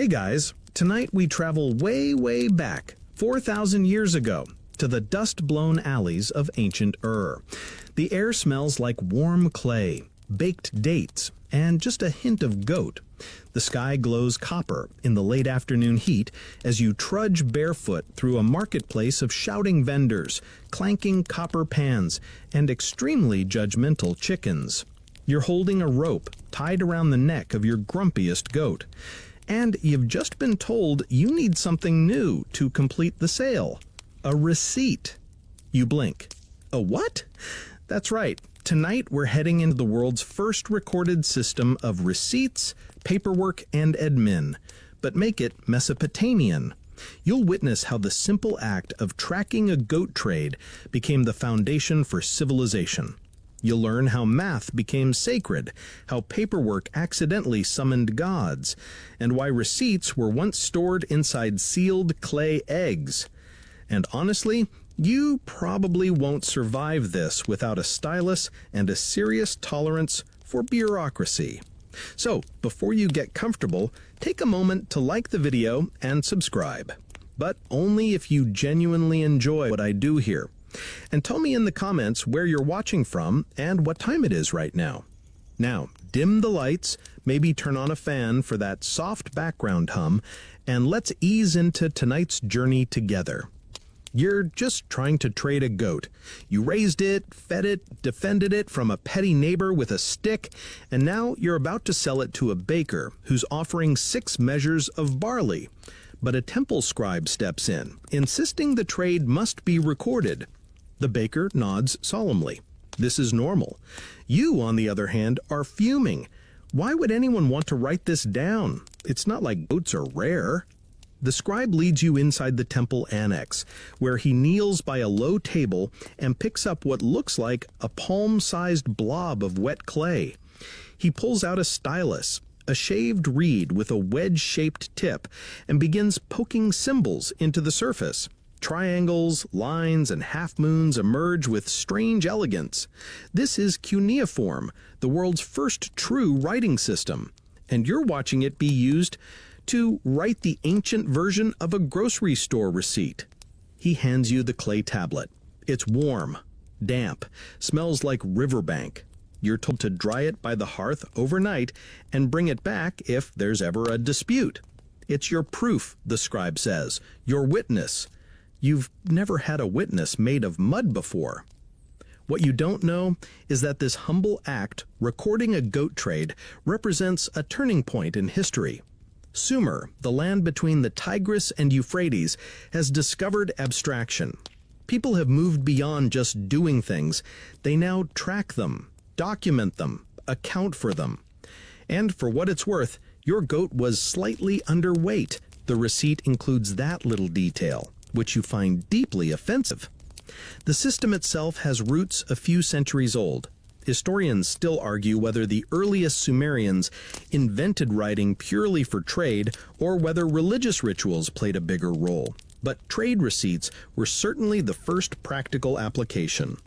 Hey guys, tonight we travel way back, 4,000 years ago, to the dust-blown alleys of ancient Ur. The air smells like warm clay, baked dates, and just a hint of goat. The sky glows copper in the late afternoon heat as you trudge barefoot through a marketplace of shouting vendors, clanking copper pans, and extremely judgmental chickens. You're holding a rope tied around the neck of your grumpiest goat. And you've just been told you need something new to complete the sale. A receipt. You blink. A what? That's right. Tonight we're heading into the world's first recorded system of receipts, paperwork, and admin. But make it Mesopotamian. You'll witness how the simple act of tracking a goat trade became the foundation for civilization. You'll learn how math became sacred, how paperwork accidentally summoned gods, and why receipts were once stored inside sealed clay eggs. And honestly, you probably won't survive this without a stylus and a serious tolerance for bureaucracy. So, before you get comfortable, take a moment to like the video and subscribe. But only if you genuinely enjoy what I do here. And tell me in the comments where you're watching from and what time it is right now. Now, dim the lights, maybe turn on a fan for that soft background hum, and let's ease into tonight's journey together. You're just trying to trade a goat. You raised it, fed it, defended it from a petty neighbor with a stick, and now you're about to sell it to a baker who's offering 6 measures of barley. But a temple scribe steps in, insisting the trade must be recorded. The baker nods solemnly. This is normal. You, on the other hand, are fuming. Why would anyone want to write this down? It's not like goats are rare. The scribe leads you inside the temple annex, where he kneels by a low table and picks up what looks like a palm-sized blob of wet clay. He pulls out a stylus, a shaved reed with a wedge-shaped tip, and begins poking symbols into the surface. Triangles, lines, and half-moons emerge with strange elegance. This is cuneiform, the world's first true writing system, and you're watching it be used to write the ancient version of a grocery store receipt. He hands you the clay tablet. It's warm, damp, smells like riverbank. You're told to dry it by the hearth overnight and bring it back if there's ever a dispute. It's your proof, the scribe says, your witness. You've never had a witness made of mud before. What you don't know is that this humble act, recording a goat trade, represents a turning point in history. Sumer, the land between the Tigris and Euphrates, has discovered abstraction. People have moved beyond just doing things. They now track them, document them, account for them. And for what it's worth, your goat was slightly underweight. The receipt includes that little detail, which you find deeply offensive. The system itself has roots a few centuries old. Historians still argue whether the earliest Sumerians invented writing purely for trade or whether religious rituals played a bigger role. But trade receipts were certainly the first practical application.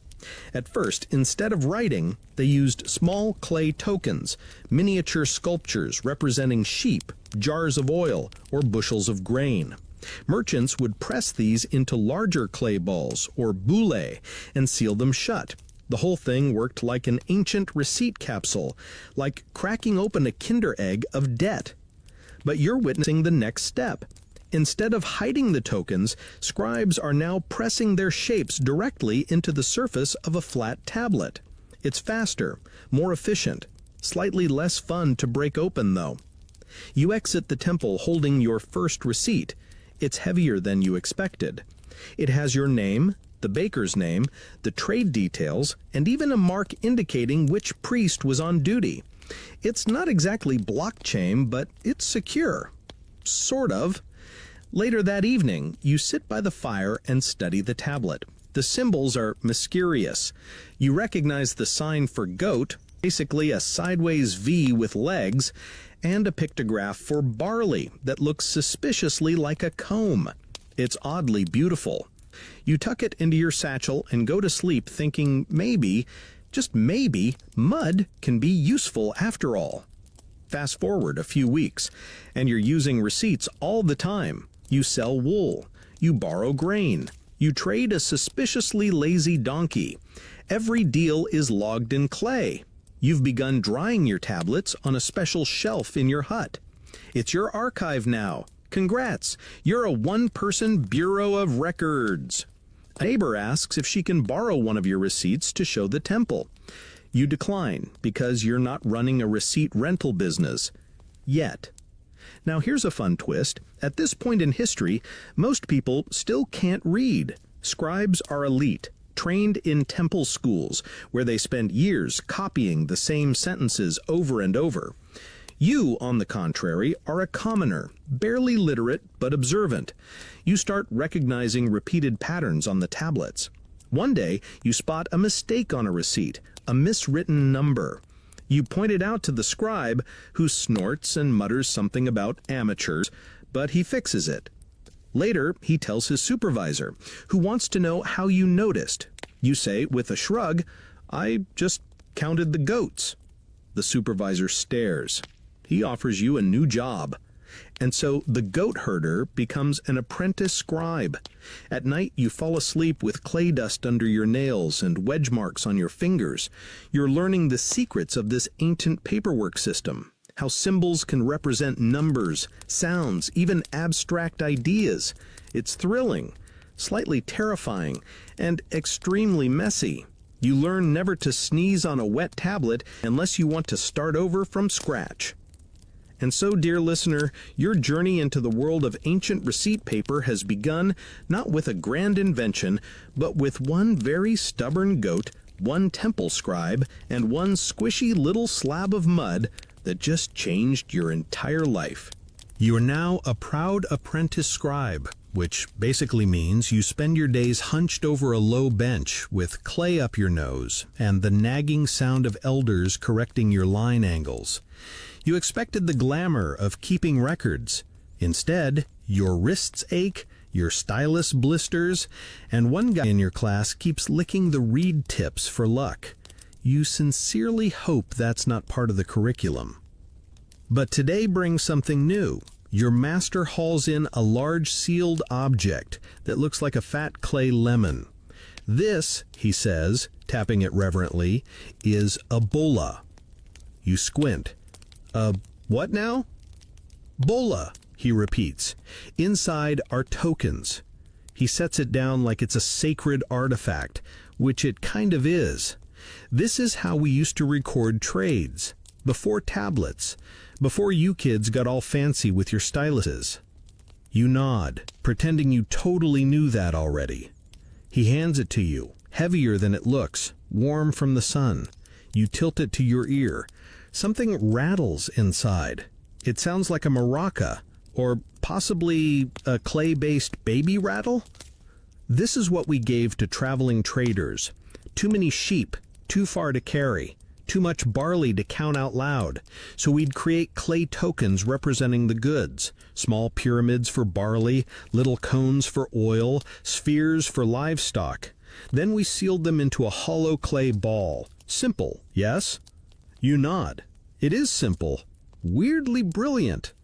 At first, instead of writing, they used small clay tokens, miniature sculptures representing sheep, jars of oil, or bushels of grain. Merchants would press these into larger clay balls, or boule, and seal them shut. The whole thing worked like an ancient receipt capsule, like cracking open a Kinder egg of debt. But you're witnessing the next step. Instead of hiding the tokens, scribes are now pressing their shapes directly into the surface of a flat tablet. It's faster, more efficient, slightly less fun to break open, though. You exit the temple holding your first receipt. It's heavier than you expected. It has your name, the baker's name, the trade details, and even a mark indicating which priest was on duty. It's not exactly blockchain, but it's secure. Sort of. Later that evening, you sit by the fire and study the tablet. The symbols are mysterious. You recognize the sign for goat, basically a sideways V with legs, and a pictograph for barley that looks suspiciously like a comb. It's oddly beautiful. You tuck it into your satchel and go to sleep thinking maybe, just maybe, mud can be useful after all. Fast forward a few weeks, and you're using receipts all the time. You sell wool. You borrow grain. You trade a suspiciously lazy donkey. Every deal is logged in clay. You've begun drying your tablets on a special shelf in your hut. It's your archive now. Congrats! You're a one-person Bureau of Records. A neighbor asks if she can borrow one of your receipts to show the temple. You decline because you're not running a receipt rental business. Yet. Now here's a fun twist. At this point in history, most people still can't read. Scribes are elite, trained in temple schools, where they spend years copying the same sentences over and over. You, on the contrary, are a commoner, barely literate but observant. You start recognizing repeated patterns on the tablets. One day, you spot a mistake on a receipt, a miswritten number. You point it out to the scribe, who snorts and mutters something about amateurs, but he fixes it. Later, he tells his supervisor, who wants to know how you noticed. You say, with a shrug, "I just counted the goats." The supervisor stares. He offers you a new job. And so the goat herder becomes an apprentice scribe. At night, you fall asleep with clay dust under your nails and wedge marks on your fingers. You're learning the secrets of this ancient paperwork system, how symbols can represent numbers, sounds, even abstract ideas. It's thrilling, slightly terrifying, and extremely messy. You learn never to sneeze on a wet tablet unless you want to start over from scratch. And so, dear listener, your journey into the world of ancient receipt paper has begun not with a grand invention, but with one very stubborn goat, one temple scribe, and one squishy little slab of mud that just changed your entire life. You are now a proud apprentice scribe, which basically means you spend your days hunched over a low bench with clay up your nose and the nagging sound of elders correcting your line angles. You expected the glamour of keeping records. Instead, your wrists ache, your stylus blisters, and one guy in your class keeps licking the reed tips for luck. You sincerely hope that's not part of the curriculum. But today brings something new. Your master hauls in a large sealed object that looks like a fat clay lemon. This, he says, tapping it reverently, is a bola. You squint. What now? Bola, he repeats. Inside are tokens. He sets it down like it's a sacred artifact, which it kind of is. This is how we used to record trades, before tablets, before you kids got all fancy with your styluses. You nod, pretending you totally knew that already. He hands it to you, heavier than it looks, warm from the sun. You tilt it to your ear. Something rattles inside. It sounds like a maraca, or possibly a clay-based baby rattle. This is what we gave to traveling traders. Too many sheep, too far to carry, too much barley to count out loud. So we'd create clay tokens representing the goods. Small pyramids for barley, little cones for oil, spheres for livestock. Then we sealed them into a hollow clay ball. Simple, yes? You nod. It is simple. Weirdly brilliant.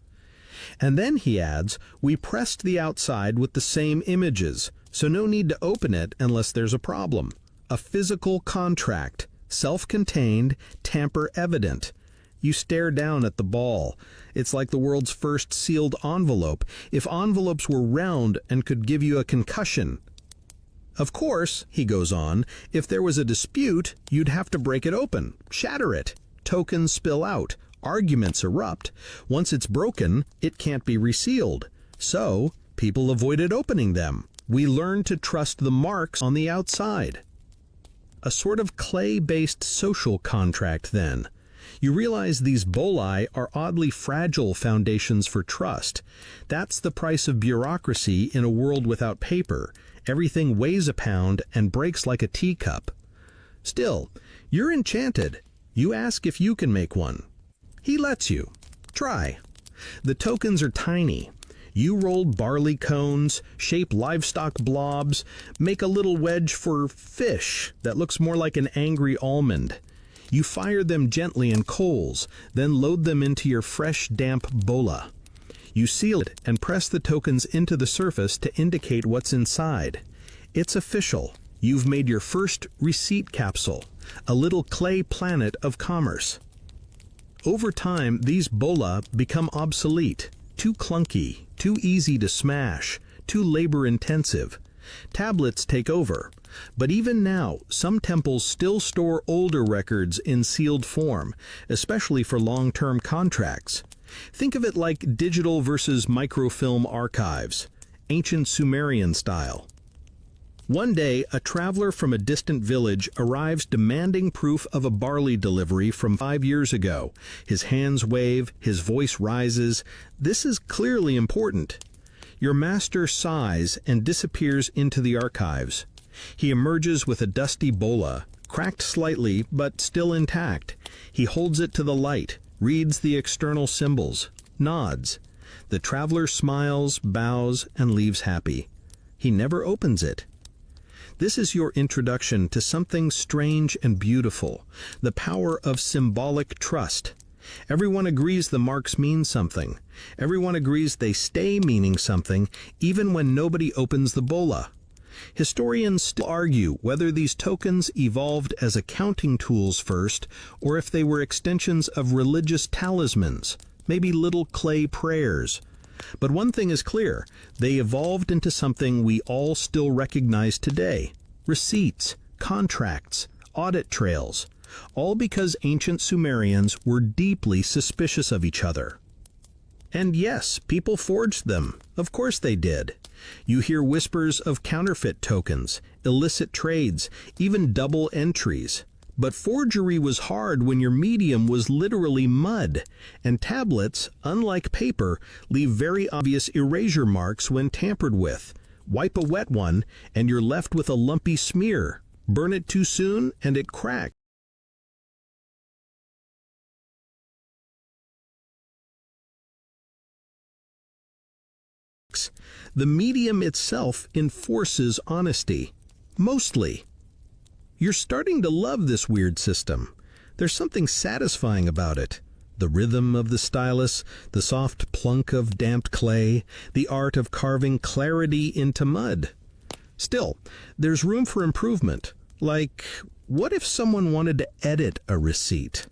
And then, he adds, we pressed the outside with the same images, so no need to open it unless there's a problem. A physical contract, self-contained, tamper-evident. You stare down at the ball. It's like the world's first sealed envelope, if envelopes were round and could give you a concussion. Of course, he goes on, if there was a dispute, you'd have to break it open, shatter it. Tokens spill out, arguments erupt. Once it's broken, it can't be resealed. So, people avoided opening them. We learned to trust the marks on the outside. A sort of clay-based social contract, then. You realize these boli are oddly fragile foundations for trust. That's the price of bureaucracy in a world without paper. Everything weighs a pound and breaks like a teacup. Still, you're enchanted. You ask if you can make one. He lets you. Try. The tokens are tiny. You roll barley cones, shape livestock blobs, make a little wedge for fish that looks more like an angry almond. You fire them gently in coals, then load them into your fresh, damp bola. You seal it and press the tokens into the surface to indicate what's inside. It's official. You've made your first receipt capsule, a little clay planet of commerce. Over time, these bola become obsolete, too clunky, too easy to smash, too labor-intensive. Tablets take over. But even now, some temples still store older records in sealed form, especially for long-term contracts. Think of it like digital versus microfilm archives, ancient Sumerian style. One day, a traveler from a distant village arrives demanding proof of a barley delivery from 5 years ago. His hands wave, his voice rises. This is clearly important. Your master sighs and disappears into the archives. He emerges with a dusty bola, cracked slightly but still intact. He holds it to the light, reads the external symbols, nods. The traveler smiles, bows, and leaves happy. He never opens it. This is your introduction to something strange and beautiful, the power of symbolic trust. Everyone agrees the marks mean something. Everyone agrees they stay meaning something, even when nobody opens the bola. Historians still argue whether these tokens evolved as accounting tools first, or if they were extensions of religious talismans, maybe little clay prayers. But one thing is clear, they evolved into something we all still recognize today: receipts, contracts, audit trails, all because ancient Sumerians were deeply suspicious of each other. And yes, people forged them. Of course they did. You hear whispers of counterfeit tokens, illicit trades, even double entries. But forgery was hard when your medium was literally mud, and tablets, unlike paper, leave very obvious erasure marks when tampered with. Wipe a wet one, and you're left with a lumpy smear. Burn it too soon, and it cracks. The medium itself enforces honesty. Mostly. You're starting to love this weird system. There's something satisfying about it. The rhythm of the stylus, the soft plunk of damped clay, the art of carving clarity into mud. Still, there's room for improvement. Like, what if someone wanted to edit a receipt?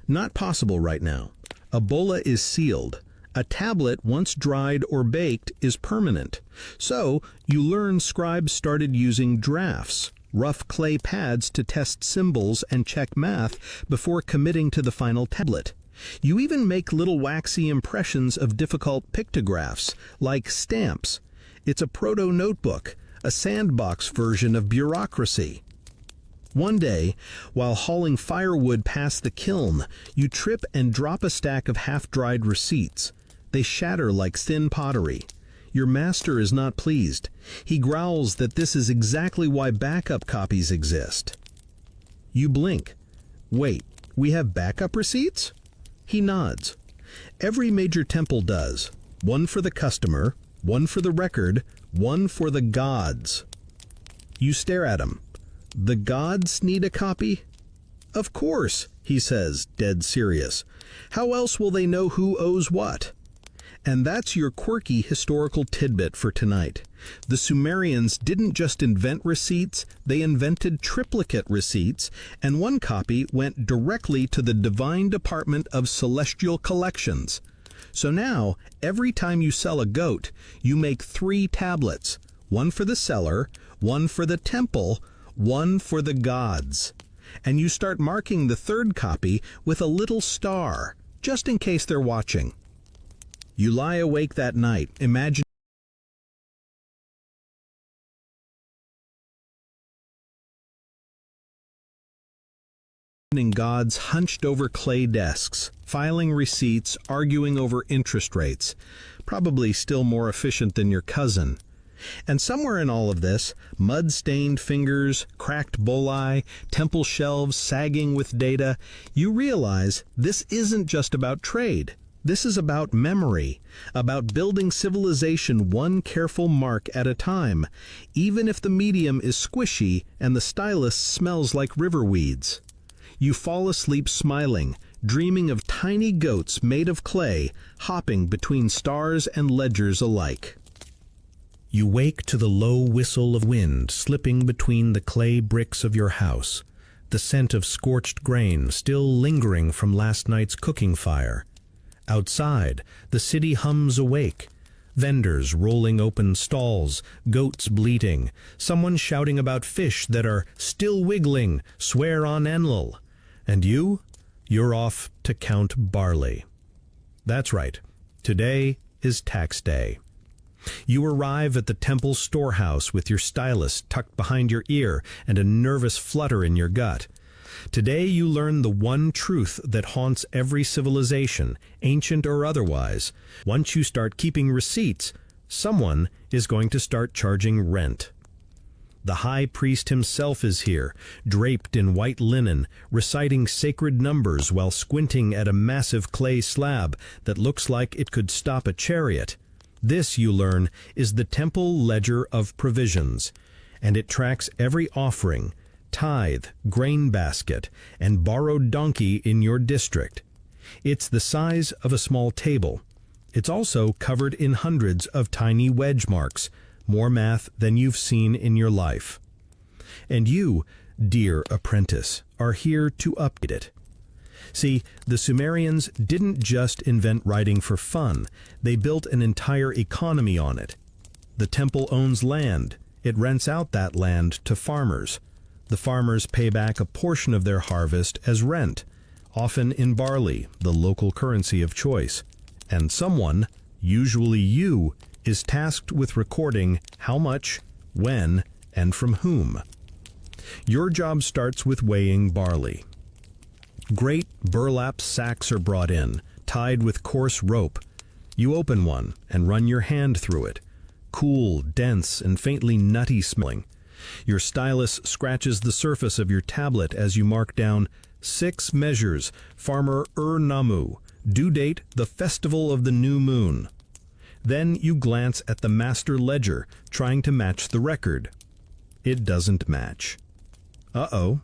Not possible right now. A bola is sealed. A tablet, once dried or baked, is permanent. So, you learn scribes started using drafts, rough clay pads to test symbols and check math before committing to the final tablet. You even make little waxy impressions of difficult pictographs, like stamps. It's a proto-notebook, a sandbox version of bureaucracy. One day, while hauling firewood past the kiln, you trip and drop a stack of half-dried receipts. They shatter like thin pottery. Your master is not pleased. He growls that this is exactly why backup copies exist. You blink. Wait, we have backup receipts? He nods. Every major temple does. One for the customer, one for the record, one for the gods. You stare at him. The gods need a copy? Of course, he says, dead serious. How else will they know who owes what? And that's your quirky historical tidbit for tonight. The Sumerians didn't just invent receipts, they invented triplicate receipts, and one copy went directly to the divine department of celestial collections. So now, every time you sell a goat, you make 3 tablets, one for the seller, one for the temple, one for the gods. And you start marking the 3rd copy with a little star, just in case they're watching. You lie awake that night, imagining gods hunched over clay desks, filing receipts, arguing over interest rates, probably still more efficient than your cousin. And somewhere in all of this, mud-stained fingers, cracked boli, temple shelves sagging with data, you realize this isn't just about trade. This is about memory, about building civilization one careful mark at a time, even if the medium is squishy and the stylus smells like river weeds. You fall asleep smiling, dreaming of tiny goats made of clay, hopping between stars and ledgers alike. You wake to the low whistle of wind slipping between the clay bricks of your house, the scent of scorched grain still lingering from last night's cooking fire. Outside, the city hums awake. Vendors rolling open stalls, goats bleating, someone shouting about fish that are still wiggling, swear on Enlil. And you're off to count barley. That's right, today is tax day. You arrive at the temple storehouse with your stylus tucked behind your ear and a nervous flutter in your gut. Today you learn the one truth that haunts every civilization, ancient or otherwise. Once you start keeping receipts, someone is going to start charging rent. The high priest himself is here, draped in white linen, reciting sacred numbers while squinting at a massive clay slab that looks like it could stop a chariot. This, you learn, is the temple ledger of provisions, and it tracks every offering, tithe, grain basket, and borrowed donkey in your district. It's the size of a small table. It's also covered in hundreds of tiny wedge marks, more math than you've seen in your life. And you, dear apprentice, are here to update it. See, the Sumerians didn't just invent writing for fun. They built an entire economy on it. The temple owns land. It rents out that land to farmers. The farmers pay back a portion of their harvest as rent, often in barley, the local currency of choice. And someone, usually you, is tasked with recording how much, when, and from whom. Your job starts with weighing barley. Great burlap sacks are brought in, tied with coarse rope. You open one and run your hand through it. Cool, dense, and faintly nutty smelling. Your stylus scratches the surface of your tablet as you mark down 6 measures, Farmer Namu, due date the festival of the new moon. Then you glance at the master ledger, trying to match the record. It doesn't match. Uh-oh.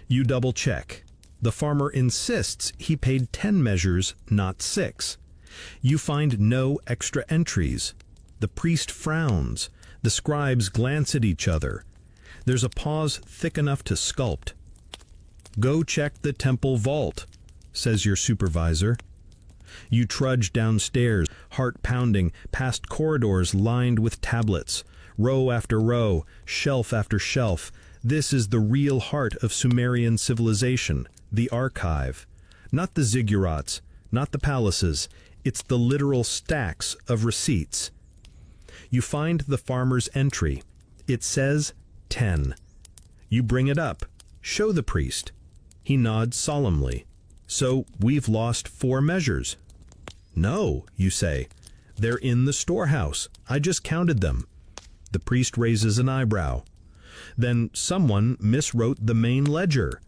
You double-check. The farmer insists he paid 10 measures, not 6. You find no extra entries. The priest frowns. The scribes glance at each other. There's a pause thick enough to sculpt. "Go check the temple vault," says your supervisor. You trudge downstairs, heart pounding, past corridors lined with tablets, row after row, shelf after shelf. This is the real heart of Sumerian civilization, the archive. Not the ziggurats, not the palaces. It's the literal stacks of receipts. You find the farmer's entry. It says 10. You bring it up. Show the priest. He nods solemnly. "So we've lost 4 measures." "No," you say. "They're in the storehouse. I just counted them." The priest raises an eyebrow. "Then someone miswrote the main ledger."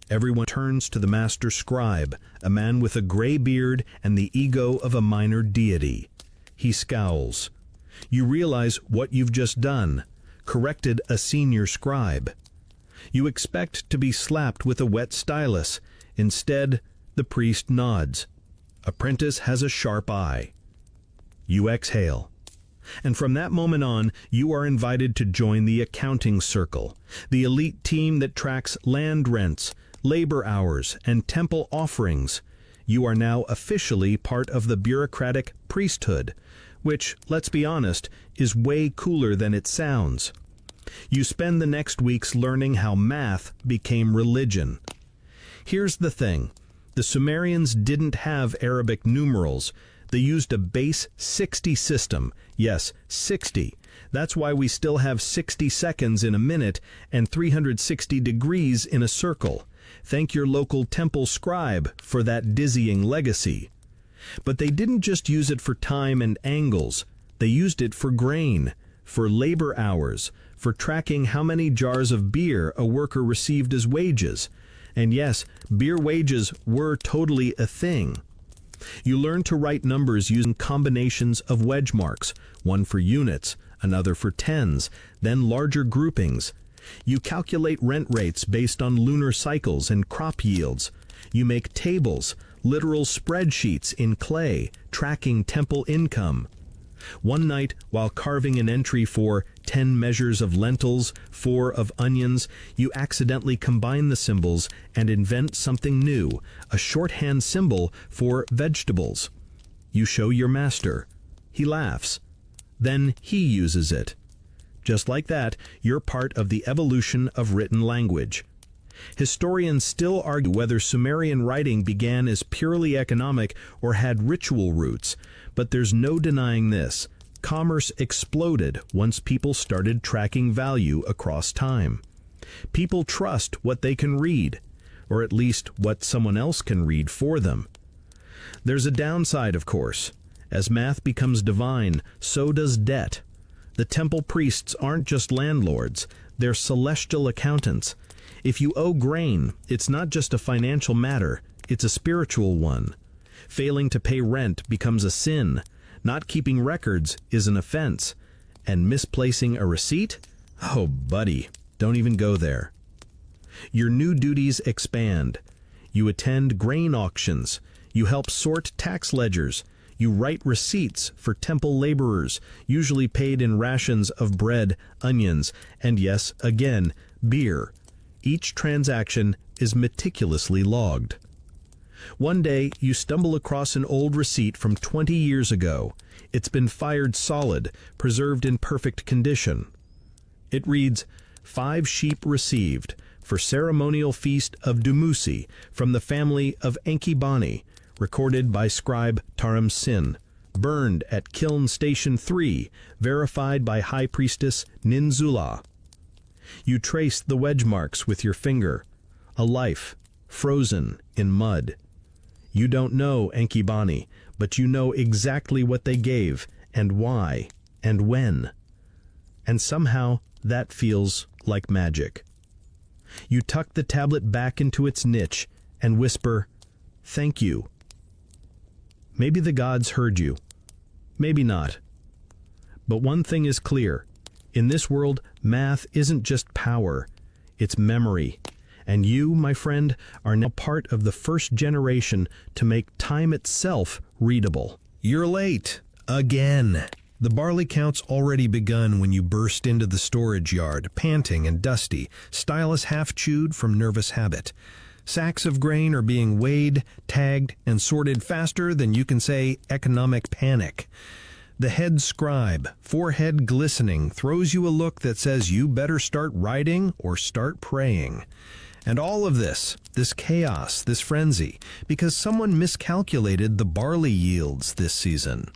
Everyone turns to the master scribe, a man with a gray beard and the ego of a minor deity. He scowls. You realize what you've just done. Corrected a senior scribe. You expect to be slapped with a wet stylus. Instead, the priest nods. Apprentice has a sharp eye. You exhale. And from that moment on, you are invited to join the accounting circle, the elite team that tracks land rents, labor hours, and temple offerings. You are now officially part of the bureaucratic priesthood, which, let's be honest, is way cooler than it sounds. You spend the next weeks learning how math became religion. Here's the thing. The Sumerians didn't have Arabic numerals. They used a base 60 system. Yes, 60. That's why we still have 60 seconds in a minute and 360 degrees in a circle. Thank your local temple scribe for that dizzying legacy. But they didn't just use it for time and angles. They used it for grain, for labor hours, for tracking how many jars of beer a worker received as wages. And yes, beer wages were totally a thing. You learn to write numbers using combinations of wedge marks, one for units, another for tens, then larger groupings. You calculate rent rates based on lunar cycles and crop yields. You make tables, literal spreadsheets in clay, tracking temple income. One night, while carving an entry for 10 measures of lentils, 4 of onions, you accidentally combine the symbols and invent something new, a shorthand symbol for vegetables. You show your master. He laughs. Then he uses it. Just like that, you're part of the evolution of written language. Historians still argue whether Sumerian writing began as purely economic or had ritual roots, but there's no denying this. Commerce exploded once people started tracking value across time. People trust what they can read, or at least what someone else can read for them. There's a downside, of course. As math becomes divine, so does debt. The temple priests aren't just landlords, they're celestial accountants. If you owe grain, it's not just a financial matter, it's a spiritual one. Failing to pay rent becomes a sin. Not keeping records is an offense. And misplacing a receipt? Oh, buddy, don't even go there. Your new duties expand. You attend grain auctions. You help sort tax ledgers. You write receipts for temple laborers, usually paid in rations of bread, onions, and yes, again, beer. Each transaction is meticulously logged. One day, you stumble across an old receipt from 20 years ago. It's been fired solid, preserved in perfect condition. It reads, 5 sheep received for ceremonial feast of Dumuzi from the family of Enkibani, recorded by scribe Taram Sin, burned at Kiln Station 3, verified by High Priestess Ninzula. You trace the wedge marks with your finger, a life frozen in mud. You don't know Enkibani, but you know exactly what they gave, and why, and when. And somehow that feels like magic. You tuck the tablet back into its niche and whisper, "Thank you." Maybe the gods heard you. Maybe not. But one thing is clear. In this world, math isn't just power, it's memory. And you, my friend, are now part of the first generation to make time itself readable. You're late. Again. The barley count's already begun when you burst into the storage yard, panting and dusty, stylus half-chewed from nervous habit. Sacks of grain are being weighed, tagged, and sorted faster than you can say economic panic. The head scribe, forehead glistening, throws you a look that says you better start writing or start praying. And all of this chaos, this frenzy, because someone miscalculated the barley yields this season.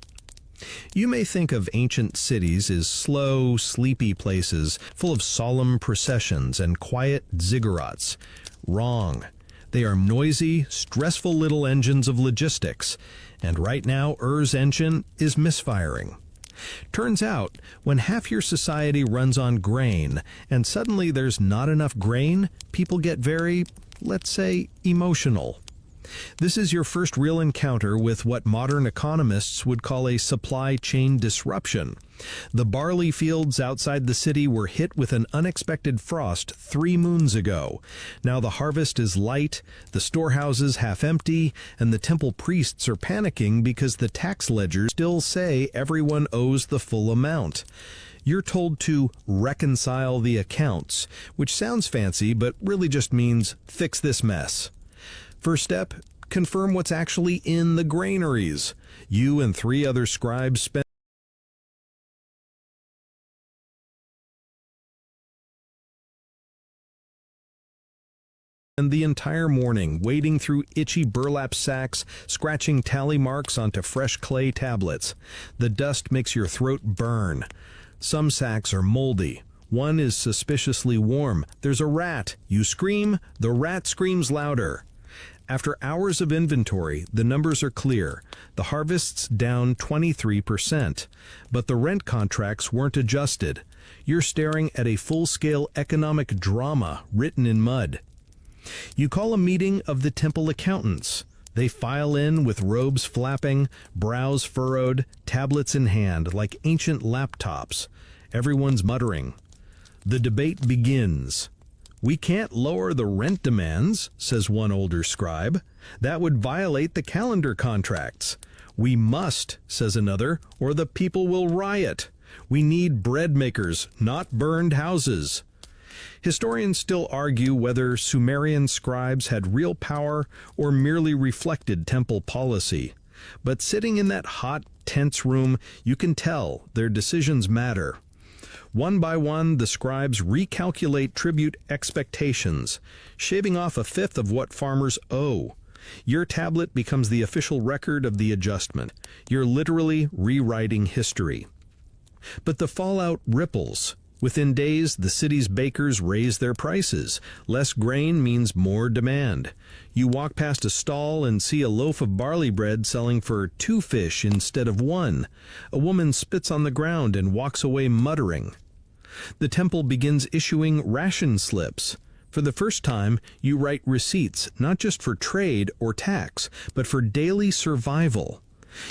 You may think of ancient cities as slow, sleepy places full of solemn processions and quiet ziggurats. Wrong. They are noisy, stressful little engines of logistics, and right now Ur's engine is misfiring. Turns out, when half your society runs on grain, and suddenly there's not enough grain, people get very, let's say, emotional. This is your first real encounter with what modern economists would call a supply chain disruption. The barley fields outside the city were hit with an unexpected frost 3 moons ago. Now the harvest is light, the storehouses half empty, and the temple priests are panicking because the tax ledgers still say everyone owes the full amount. You're told to reconcile the accounts, which sounds fancy but really just means fix this mess. First step, confirm what's actually in the granaries. You and 3 other scribes spend the entire morning wading through itchy burlap sacks, scratching tally marks onto fresh clay tablets. The dust makes your throat burn. Some sacks are moldy. One is suspiciously warm. There's a rat. You scream, the rat screams louder. After hours of inventory, the numbers are clear. The harvest's down 23%, but the rent contracts weren't adjusted. You're staring at a full-scale economic drama written in mud. You call a meeting of the temple accountants. They file in with robes flapping, brows furrowed, tablets in hand like ancient laptops. Everyone's muttering. The debate begins. "We can't lower the rent demands," says one older scribe. "That would violate the calendar contracts." "We must," says another, "or the people will riot. We need bread makers, not burned houses." Historians still argue whether Sumerian scribes had real power or merely reflected temple policy. But sitting in that hot, tense room, you can tell their decisions matter. One by one, the scribes recalculate tribute expectations, shaving off a fifth of what farmers owe. Your tablet becomes the official record of the adjustment. You're literally rewriting history. But the fallout ripples. Within days, the city's bakers raise their prices. Less grain means more demand. You walk past a stall and see a loaf of barley bread selling for 2 fish instead of 1. A woman spits on the ground and walks away muttering. The temple begins issuing ration slips. For the first time, you write receipts not just for trade or tax, but for daily survival.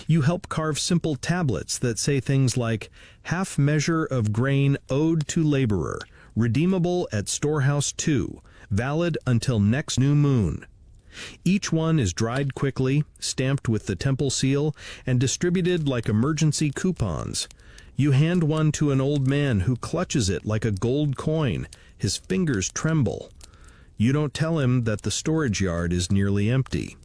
You help carve simple tablets that say things like, "Half measure of grain owed to laborer, redeemable at storehouse 2, valid until next new moon." Each one is dried quickly, stamped with the temple seal, and distributed like emergency coupons. You hand one to an old man who clutches it like a gold coin. His fingers tremble. You don't tell him that the storage yard is nearly empty.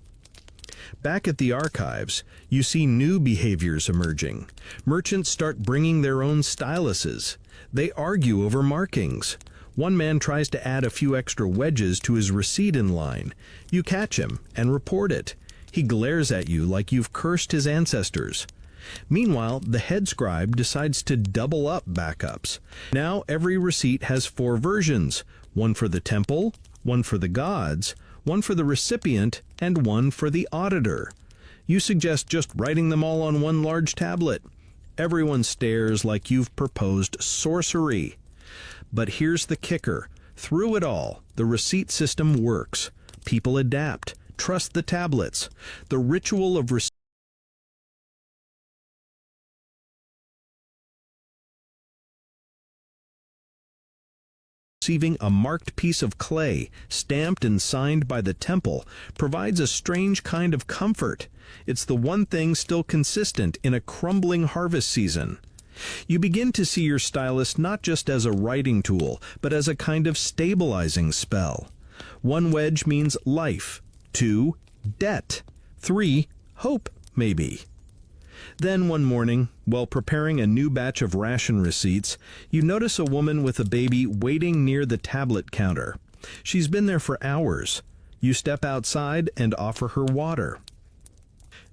Back at the archives, you see new behaviors emerging. Merchants start bringing their own styluses. They argue over markings. One man tries to add a few extra wedges to his receipt in line. You catch him and report it. He glares at you like you've cursed his ancestors. Meanwhile, the head scribe decides to double up backups. Now every receipt has 4 versions, one for the temple, one for the gods, one for the recipient, and one for the auditor. You suggest just writing them all on one large tablet. Everyone stares like you've proposed sorcery. But here's the kicker. Through it all, the receipt system works. People adapt, trust the tablets. The ritual of receiving a marked piece of clay, stamped and signed by the temple, provides a strange kind of comfort. It's the one thing still consistent in a crumbling harvest season. You begin to see your stylus not just as a writing tool, but as a kind of stabilizing spell. 1 wedge means life, 2, debt, 3, hope, maybe. Then one morning, while preparing a new batch of ration receipts, you notice a woman with a baby waiting near the tablet counter. She's been there for hours. You step outside and offer her water.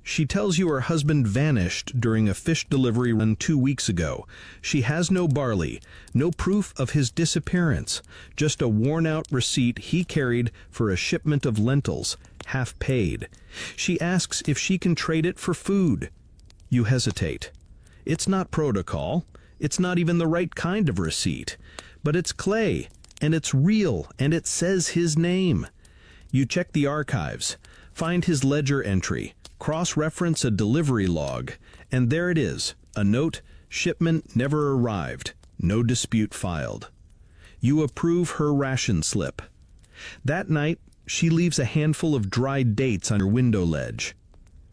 She tells you her husband vanished during a fish delivery run 2 weeks ago. She has no barley, no proof of his disappearance, just a worn-out receipt he carried for a shipment of lentils, half paid. She asks if she can trade it for food. You hesitate. It's not protocol. It's not even the right kind of receipt. But it's clay, and it's real, and it says his name. You check the archives, find his ledger entry, cross-reference a delivery log, and there it is, a note, shipment never arrived, no dispute filed. You approve her ration slip. That night, she leaves a handful of dried dates on her window ledge.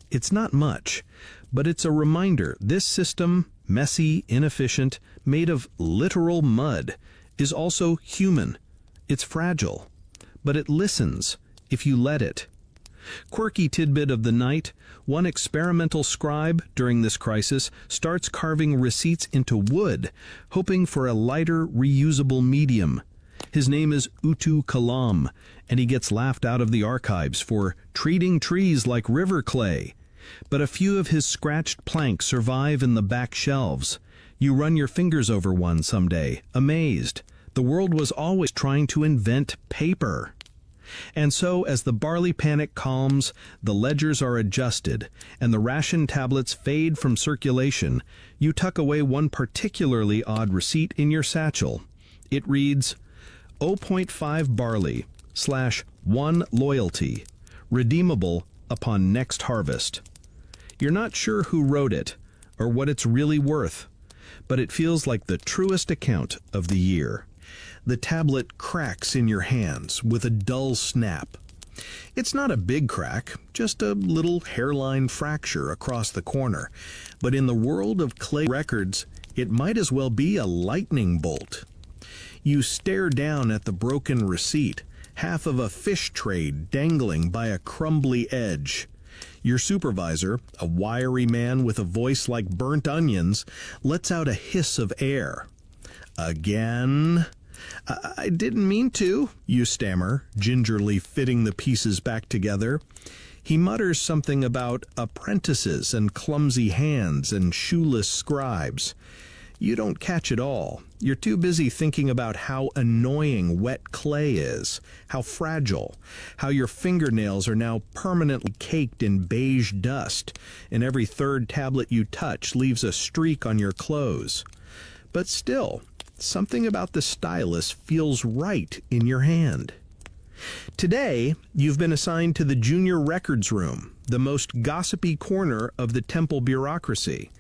It's not much, but it's a reminder this system, messy, inefficient, made of literal mud, is also human. It's fragile, but it listens if you let it. Quirky tidbit of the night, one experimental scribe during this crisis starts carving receipts into wood, hoping for a lighter, reusable medium. His name is Utu Kalam, and he gets laughed out of the archives for treating trees like river clay. But a few of his scratched planks survive in the back shelves. You run your fingers over one someday, amazed. The world was always trying to invent paper. And so, as the barley panic calms, the ledgers are adjusted, and the ration tablets fade from circulation, you tuck away one particularly odd receipt in your satchel. It reads, 0.5 barley /1 loyalty, redeemable upon next harvest. You're not sure who wrote it, or what it's really worth, but it feels like the truest account of the year. The tablet cracks in your hands with a dull snap. It's not a big crack, just a little hairline fracture across the corner, but in the world of clay records, it might as well be a lightning bolt. You stare down at the broken receipt, half of a fish tray dangling by a crumbly edge. Your supervisor, a wiry man with a voice like burnt onions, lets out a hiss of air. Again? I didn't mean to, you stammer, gingerly fitting the pieces back together. He mutters something about apprentices and clumsy hands and shoeless scribes. You don't catch it all. You're too busy thinking about how annoying wet clay is, how fragile, how your fingernails are now permanently caked in beige dust, and every third tablet you touch leaves a streak on your clothes. But still, something about the stylus feels right in your hand. Today, you've been assigned to the junior records room, the most gossipy corner of the temple bureaucracy.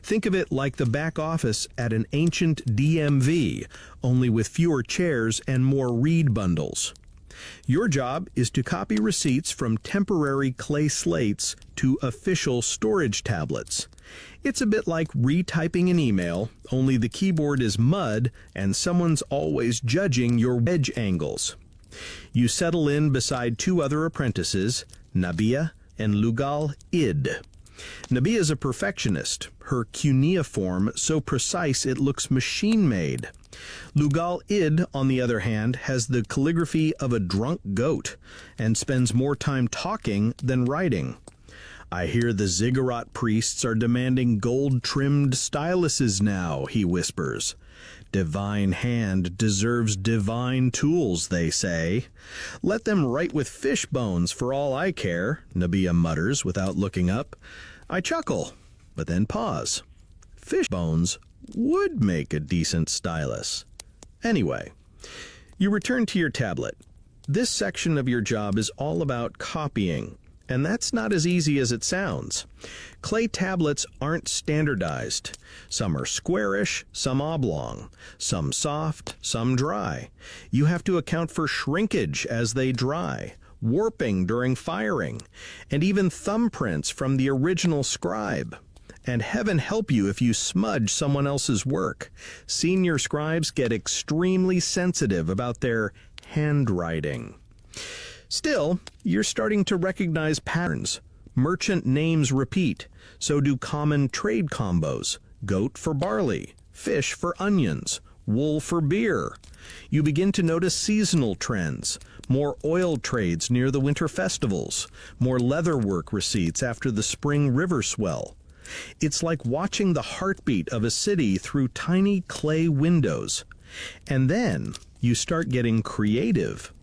Think of it like the back office at an ancient DMV, only with fewer chairs and more reed bundles. Your job is to copy receipts from temporary clay slates to official storage tablets. It's a bit like retyping an email, only the keyboard is mud and someone's always judging your wedge angles. You settle in beside two other apprentices, Nabiya and Lugal Id. Nabiya is a perfectionist, her cuneiform so precise it looks machine-made. Lugal Id, on the other hand, has the calligraphy of a drunk goat and spends more time talking than writing. I hear the ziggurat priests are demanding gold-trimmed styluses now, he whispers. Divine hand deserves divine tools, they say. Let them write with fish bones for all I care, Nabiya mutters without looking up. I chuckle, but then pause. Fish bones would make a decent stylus. Anyway, you return to your tablet. This section of your job is all about copying, and that's not as easy as it sounds. Clay tablets aren't standardized. Some are squarish, some oblong, some soft, some dry. You have to account for shrinkage as they dry, warping during firing, and even thumbprints from the original scribe. And heaven help you if you smudge someone else's work. Senior scribes get extremely sensitive about their handwriting. Still, you're starting to recognize patterns. Merchant names repeat, so do common trade combos. Goat for barley, fish for onions, wool for beer. You begin to notice seasonal trends, more oil trades near the winter festivals, more leatherwork receipts after the spring river swell. It's like watching the heartbeat of a city through tiny clay windows. And then you start getting creative.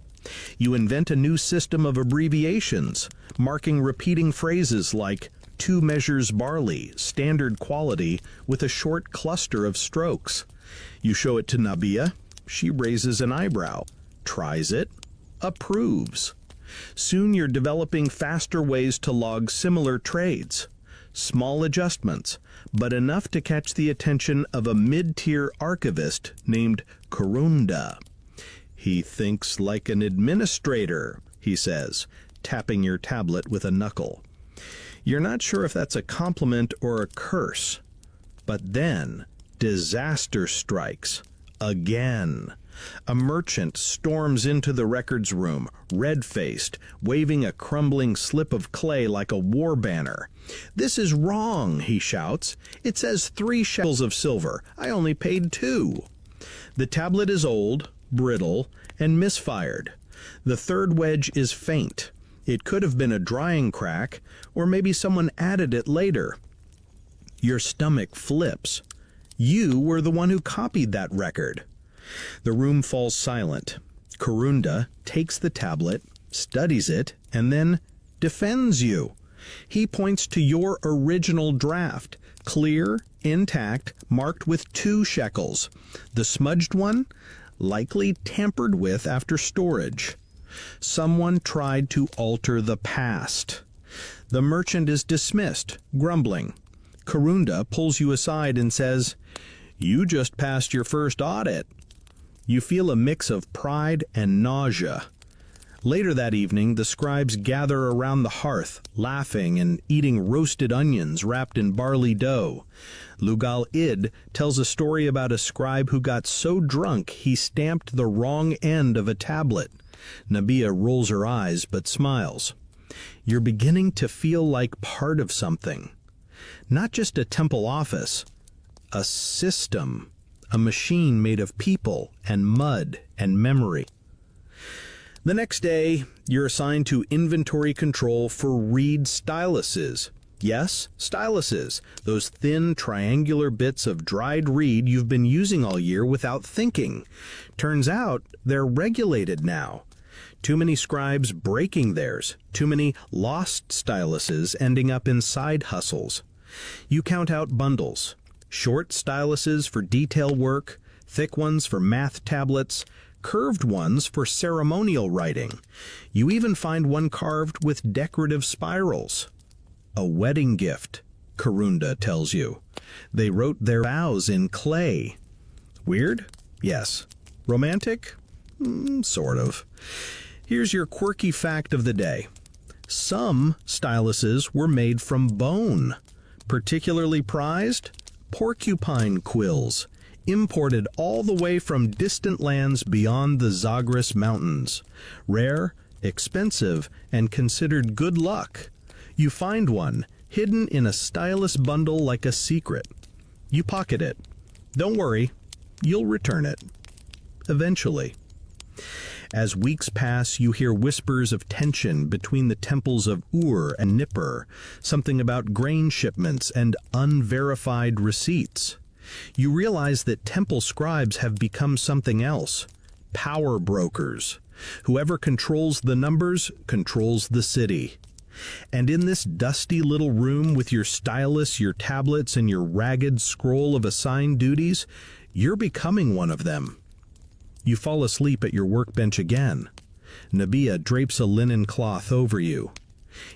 You invent a new system of abbreviations, marking repeating phrases like 2 measures barley, standard quality, with a short cluster of strokes. You show it to Nabiya. She raises an eyebrow, tries it, approves. Soon you're developing faster ways to log similar trades. Small adjustments, but enough to catch the attention of a mid-tier archivist named Karunda. He thinks like an administrator, he says, tapping your tablet with a knuckle. You're not sure if that's a compliment or a curse. But then, disaster strikes. Again. A merchant storms into the records room, red-faced, waving a crumbling slip of clay like a war banner. "This is wrong," he shouts. "It says 3 shekels of silver. I only paid 2. The tablet is old, brittle, and misfired. The third wedge is faint. It could have been a drying crack, or maybe someone added it later. Your stomach flips. You were the one who copied that record. The room falls silent. Karunda takes the tablet, studies it, and then defends you. He points to your original draft, clear, intact, marked with 2 shekels. The smudged one, likely tampered with after storage. Someone tried to alter the past. The merchant is dismissed, grumbling. Karunda pulls you aside and says, "You just passed your first audit." You feel a mix of pride and nausea. Later that evening, the scribes gather around the hearth, laughing and eating roasted onions wrapped in barley dough. Lugal-id tells a story about a scribe who got so drunk he stamped the wrong end of a tablet. Nabia rolls her eyes but smiles. You're beginning to feel like part of something. Not just a temple office, a system, a machine made of people and mud and memory. The next day, you're assigned to inventory control for reed styluses. Yes, styluses, those thin triangular bits of dried reed you've been using all year without thinking. Turns out they're regulated now. Too many scribes breaking theirs, too many lost styluses ending up in side hustles. You count out bundles. Short styluses for detail work, thick ones for math tablets, curved ones for ceremonial writing. You even find one carved with decorative spirals. A wedding gift, Karunda tells you. They wrote their vows in clay. Weird? Yes. Romantic? Sort of. Here's your quirky fact of the day. Some styluses were made from bone. Particularly prized? Porcupine quills, imported all the way from distant lands beyond the Zagros Mountains. Rare, expensive, and considered good luck. You find one, hidden in a stylus bundle like a secret. You pocket it. Don't worry, you'll return it. Eventually. As weeks pass, you hear whispers of tension between the temples of Ur and Nippur, something about grain shipments and unverified receipts. You realize that temple scribes have become something else, power brokers. Whoever controls the numbers controls the city. And in this dusty little room with your stylus, your tablets, and your ragged scroll of assigned duties, you're becoming one of them. You fall asleep at your workbench again. Nabia drapes a linen cloth over you.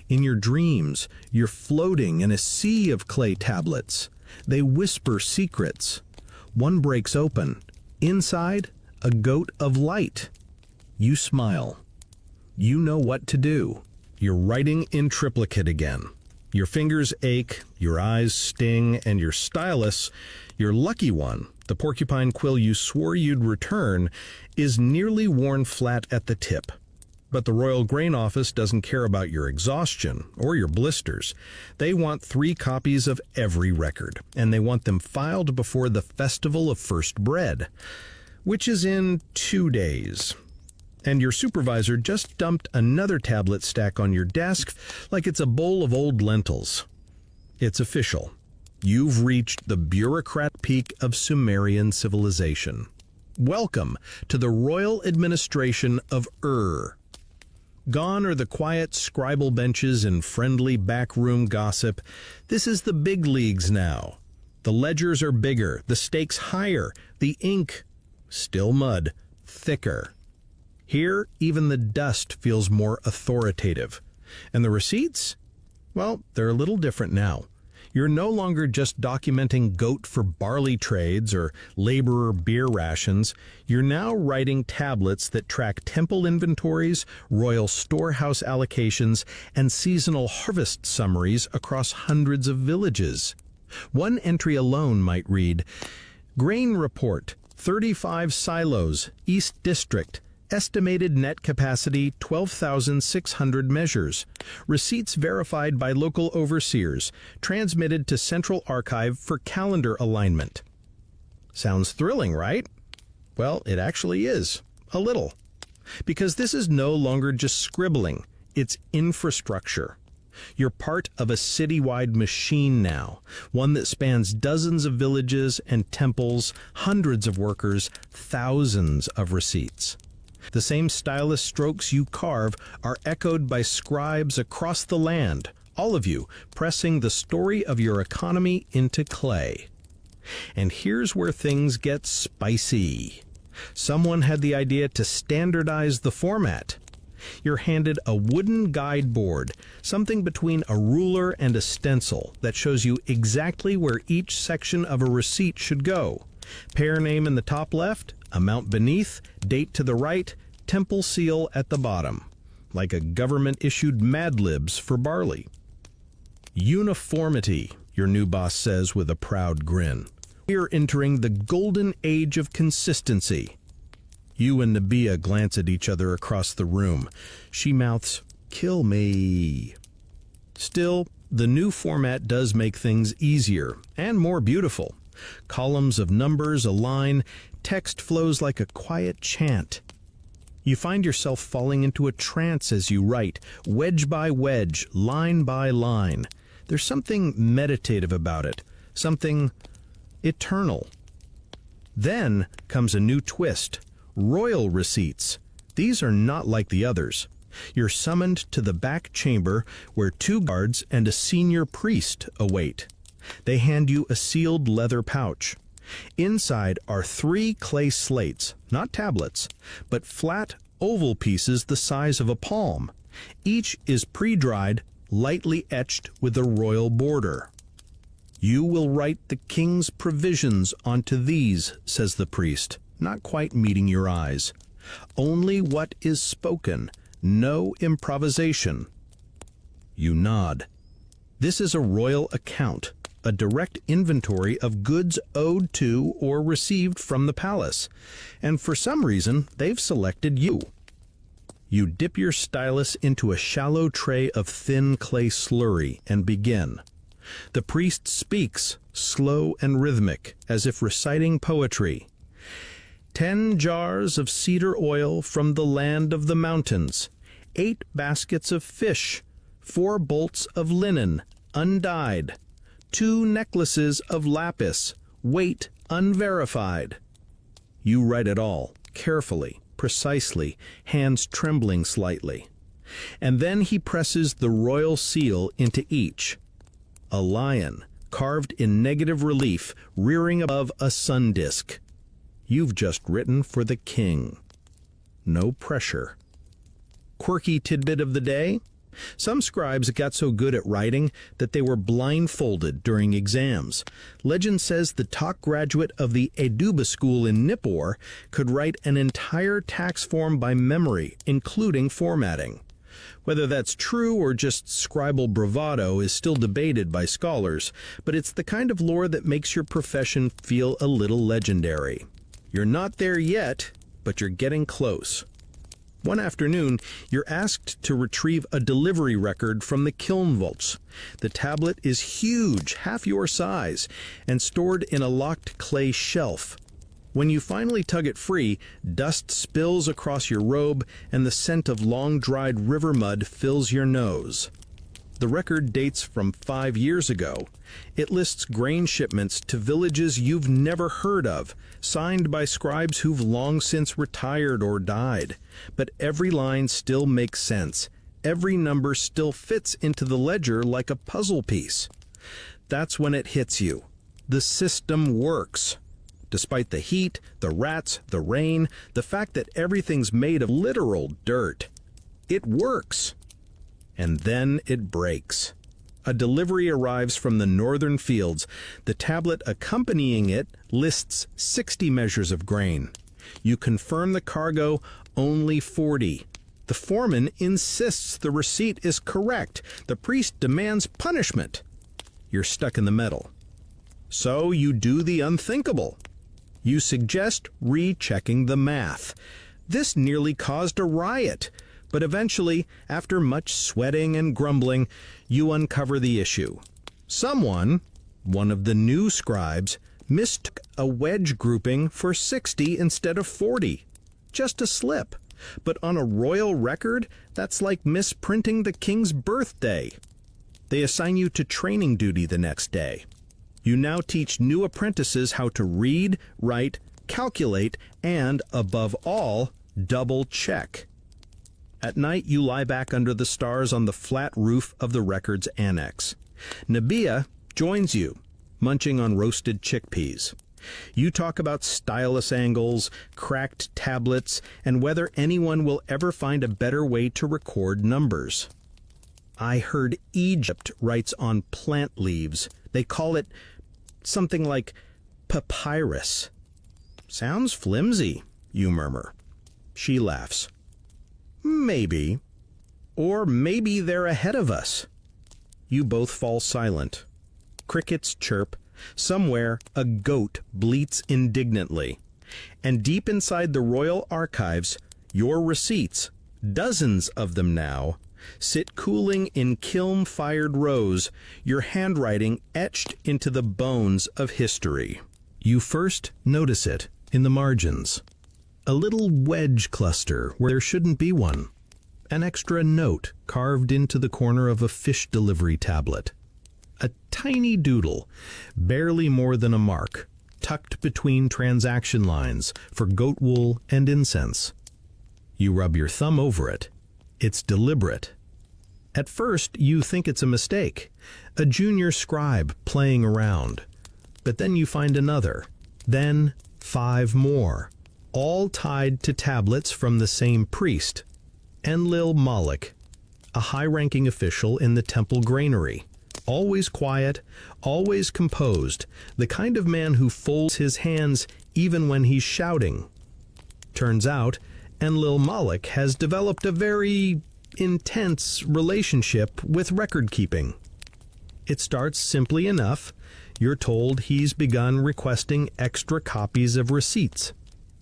In your dreams, you're floating in a sea of clay tablets. They whisper secrets. One breaks open. Inside, a goat of light. You smile. You know what to do. You're writing in triplicate again. Your fingers ache, your eyes sting, and your stylus, your lucky one, the porcupine quill you swore you'd return, is nearly worn flat at the tip. But the Royal Grain Office doesn't care about your exhaustion or your blisters. They want 3 copies of every record, and they want them filed before the Festival of First Bread, which is in 2 days. And your supervisor just dumped another tablet stack on your desk like it's a bowl of old lentils. It's official. You've reached the bureaucrat peak of Sumerian civilization. Welcome to the royal administration of Ur. Gone are the quiet scribal benches and friendly backroom gossip. This is the big leagues now. The ledgers are bigger, the stakes higher, the ink, still mud, thicker. Here, even the dust feels more authoritative. And the receipts? Well, they're a little different now. You're no longer just documenting goat for barley trades or laborer beer rations. You're now writing tablets that track temple inventories, royal storehouse allocations, and seasonal harvest summaries across hundreds of villages. One entry alone might read, Grain Report, 35 silos, East District, estimated net capacity 12,600 measures. Receipts verified by local overseers, transmitted to Central Archive for calendar alignment. Sounds thrilling, right? Well, it actually is. A little. Because this is no longer just scribbling. It's infrastructure. You're part of a citywide machine now, one that spans dozens of villages and temples, hundreds of workers, thousands of receipts. The same stylus strokes you carve are echoed by scribes across the land, all of you pressing the story of your economy into clay. And here's where things get spicy. Someone had the idea to standardize the format. You're handed a wooden guide board, something between a ruler and a stencil that shows you exactly where each section of a receipt should go. Pair name in the top left, amount beneath, date to the right, temple seal at the bottom. Like a government-issued Mad Libs for barley. Uniformity, your new boss says with a proud grin. We're entering the golden age of consistency. You and Nabia glance at each other across the room. She mouths, "Kill me." Still, the new format does make things easier and more beautiful. Columns of numbers align, text flows like a quiet chant. You find yourself falling into a trance as you write, wedge by wedge, line by line. There's something meditative about it, something eternal. Then comes a new twist, royal receipts. These are not like the others. You're summoned to the back chamber where 2 guards and a senior priest await. They hand you a sealed leather pouch. Inside are 3 clay slates, not tablets, but flat oval pieces the size of a palm. Each is pre-dried, lightly etched with a royal border. You will write the king's provisions onto these, says the priest, not quite meeting your eyes. Only what is spoken, no improvisation. You nod. This is a royal account, a direct inventory of goods owed to or received from the palace, and for some reason they've selected you. You dip your stylus into a shallow tray of thin clay slurry and begin. The priest speaks, slow and rhythmic, as if reciting poetry. 10 jars of cedar oil from the land of the mountains, 8 baskets of fish, 4 bolts of linen, undyed, 2 necklaces of lapis, weight unverified. You write it all, carefully, precisely, hands trembling slightly. And then he presses the royal seal into each. A lion, carved in negative relief, rearing above a sun disk. You've just written for the king. No pressure. Quirky tidbit of the day? Some scribes got so good at writing that they were blindfolded during exams. Legend says the top graduate of the Eduba school in Nippur could write an entire tax form by memory, including formatting. Whether that's true or just scribal bravado is still debated by scholars, but it's the kind of lore that makes your profession feel a little legendary. You're not there yet, but you're getting close. One afternoon, you're asked to retrieve a delivery record from the kiln vaults. The tablet is huge, half your size, and stored in a locked clay shelf. When you finally tug it free, dust spills across your robe and the scent of long-dried river mud fills your nose. The record dates from 5 years ago. It lists grain shipments to villages you've never heard of, signed by scribes who've long since retired or died. But every line still makes sense. Every number still fits into the ledger like a puzzle piece. That's when it hits you. The system works. Despite the heat, the rats, the rain, the fact that everything's made of literal dirt. It works. And then it breaks. A delivery arrives from the northern fields. The tablet accompanying it lists 60 measures of grain. You confirm the cargo, only 40. The foreman insists the receipt is correct. The priest demands punishment. You're stuck in the middle. So you do the unthinkable. You suggest rechecking the math. This nearly caused a riot. But eventually, after much sweating and grumbling, you uncover the issue. Someone, one of the new scribes, mistook a wedge grouping for 60 instead of 40. Just a slip. But on a royal record, that's like misprinting the king's birthday. They assign you to training duty the next day. You now teach new apprentices how to read, write, calculate, and, above all, double-check. At night, you lie back under the stars on the flat roof of the record's annex. Nabia joins you, munching on roasted chickpeas. You talk about stylus angles, cracked tablets, and whether anyone will ever find a better way to record numbers. I heard Egypt writes on plant leaves. They call it something like papyrus. Sounds flimsy, you murmur. She laughs. Maybe. Or maybe they're ahead of us. You both fall silent. Crickets chirp. Somewhere, a goat bleats indignantly. And deep inside the royal archives, your receipts, dozens of them now, sit cooling in kiln-fired rows, your handwriting etched into the bones of history. You first notice it in the margins. A little wedge cluster where there shouldn't be one. An extra note carved into the corner of a fish delivery tablet. A tiny doodle, barely more than a mark, tucked between transaction lines for goat wool and incense. You rub your thumb over it. It's deliberate. At first, you think it's a mistake, a junior scribe playing around. But then you find another, then 5 more, all tied to tablets from the same priest, Enlil Moloch, a high-ranking official in the temple granary. Always quiet, always composed, the kind of man who folds his hands even when he's shouting. Turns out, Enlil Moloch has developed a very intense relationship with record-keeping. It starts simply enough. You're told he's begun requesting extra copies of receipts.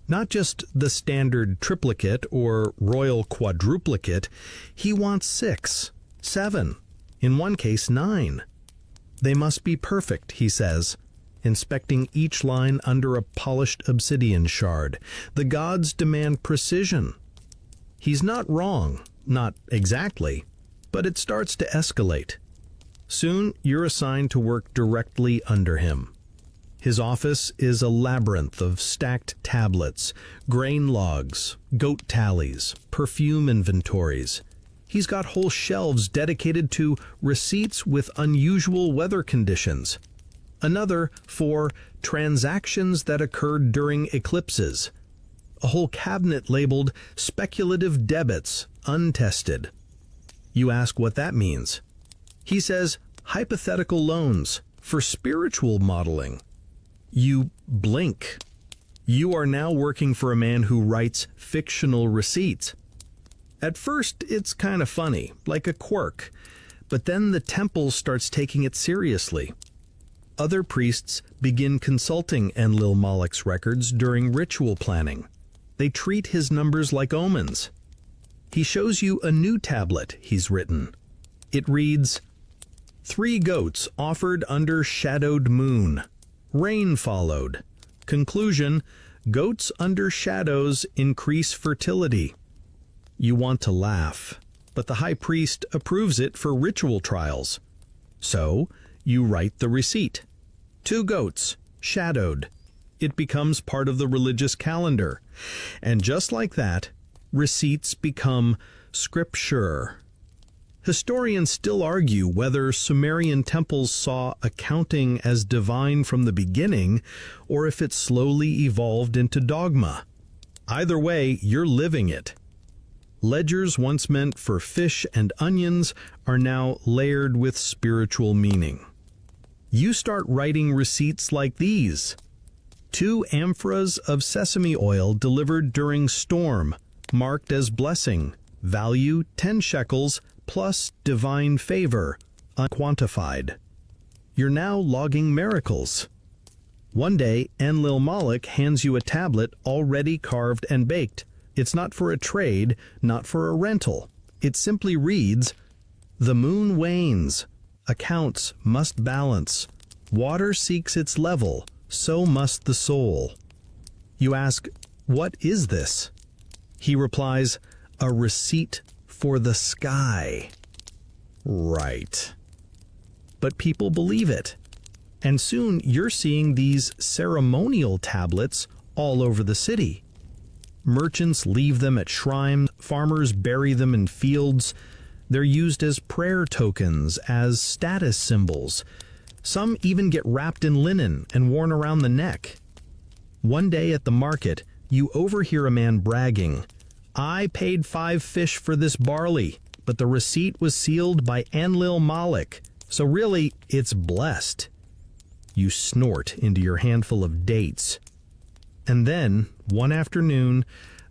Not just the standard triplicate or royal quadruplicate, he wants 6, 7, in one case 9. They must be perfect, he says, inspecting each line under a polished obsidian shard. The gods demand precision. He's not wrong, not exactly, but it starts to escalate. Soon you're assigned to work directly under him. His office is a labyrinth of stacked tablets, grain logs, goat tallies, perfume inventories. He's got whole shelves dedicated to receipts with unusual weather conditions. Another for transactions that occurred during eclipses. A whole cabinet labeled speculative debits, untested. You ask what that means. He says hypothetical loans for spiritual modeling. You blink. You are now working for a man who writes fictional receipts. At first, it's kind of funny, like a quirk, but then the temple starts taking it seriously. Other priests begin consulting Enlil Moloch's records during ritual planning. They treat his numbers like omens. He shows you a new tablet he's written. It reads, 3 goats offered under shadowed moon. Rain followed. Conclusion, goats under shadows increase fertility. You want to laugh, but the high priest approves it for ritual trials. So, you write the receipt. 2 goats, shadowed. It becomes part of the religious calendar. And just like that, receipts become scripture. Historians still argue whether Sumerian temples saw accounting as divine from the beginning, or if it slowly evolved into dogma. Either way, you're living it. Ledgers once meant for fish and onions are now layered with spiritual meaning. You start writing receipts like these. 2 amphras of sesame oil delivered during storm, marked as blessing, value 10 shekels, plus divine favor, unquantified. You're now logging miracles. One day, Enlil Moloch hands you a tablet already carved and baked. It's not for a trade, not for a rental. It simply reads, "The moon wanes. Accounts must balance. Water seeks its level, so must the soul." You ask, "What is this?" He replies, "A receipt for the sky." Right. But people believe it. And soon you're seeing these ceremonial tablets all over the city. Merchants leave them at shrines, farmers bury them in fields. They're used as prayer tokens, as status symbols. Some even get wrapped in linen and worn around the neck. One day at the market, you overhear a man bragging, "I paid 5 fish for this barley, but the receipt was sealed by Enlil Moloch, so really, it's blessed." You snort into your handful of dates. And then, one afternoon,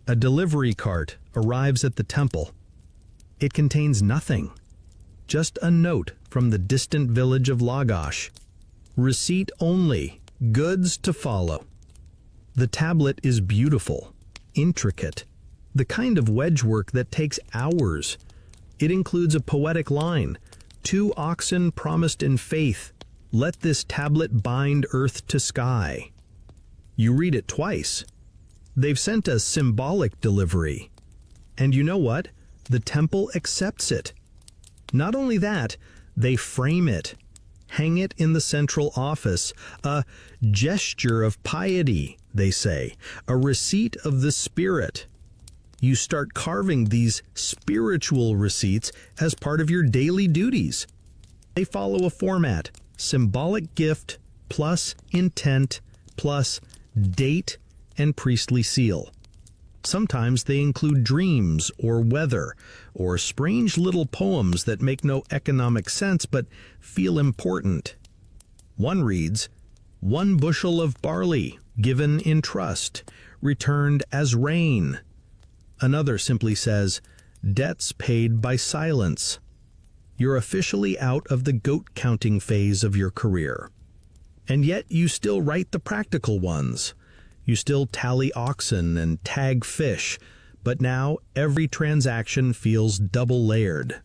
a delivery cart arrives at the temple. It contains nothing, just a note from the distant village of Lagash. Receipt only, goods to follow. The tablet is beautiful, intricate, the kind of wedgework that takes hours. It includes a poetic line, 2 oxen promised in faith, let this tablet bind earth to sky. You read it twice. They've sent a symbolic delivery. And you know what? The temple accepts it. Not only that, they frame it, hang it in the central office, a gesture of piety, they say, a receipt of the Spirit. You start carving these spiritual receipts as part of your daily duties. They follow a format, symbolic gift plus intent plus date and priestly seal. Sometimes they include dreams or weather or strange little poems that make no economic sense but feel important. One reads, 1 bushel of barley given in trust, returned as rain. Another simply says, debts paid by silence. You're officially out of the goat counting phase of your career. And yet you still write the practical ones. You still tally oxen and tag fish, but now every transaction feels double-layered.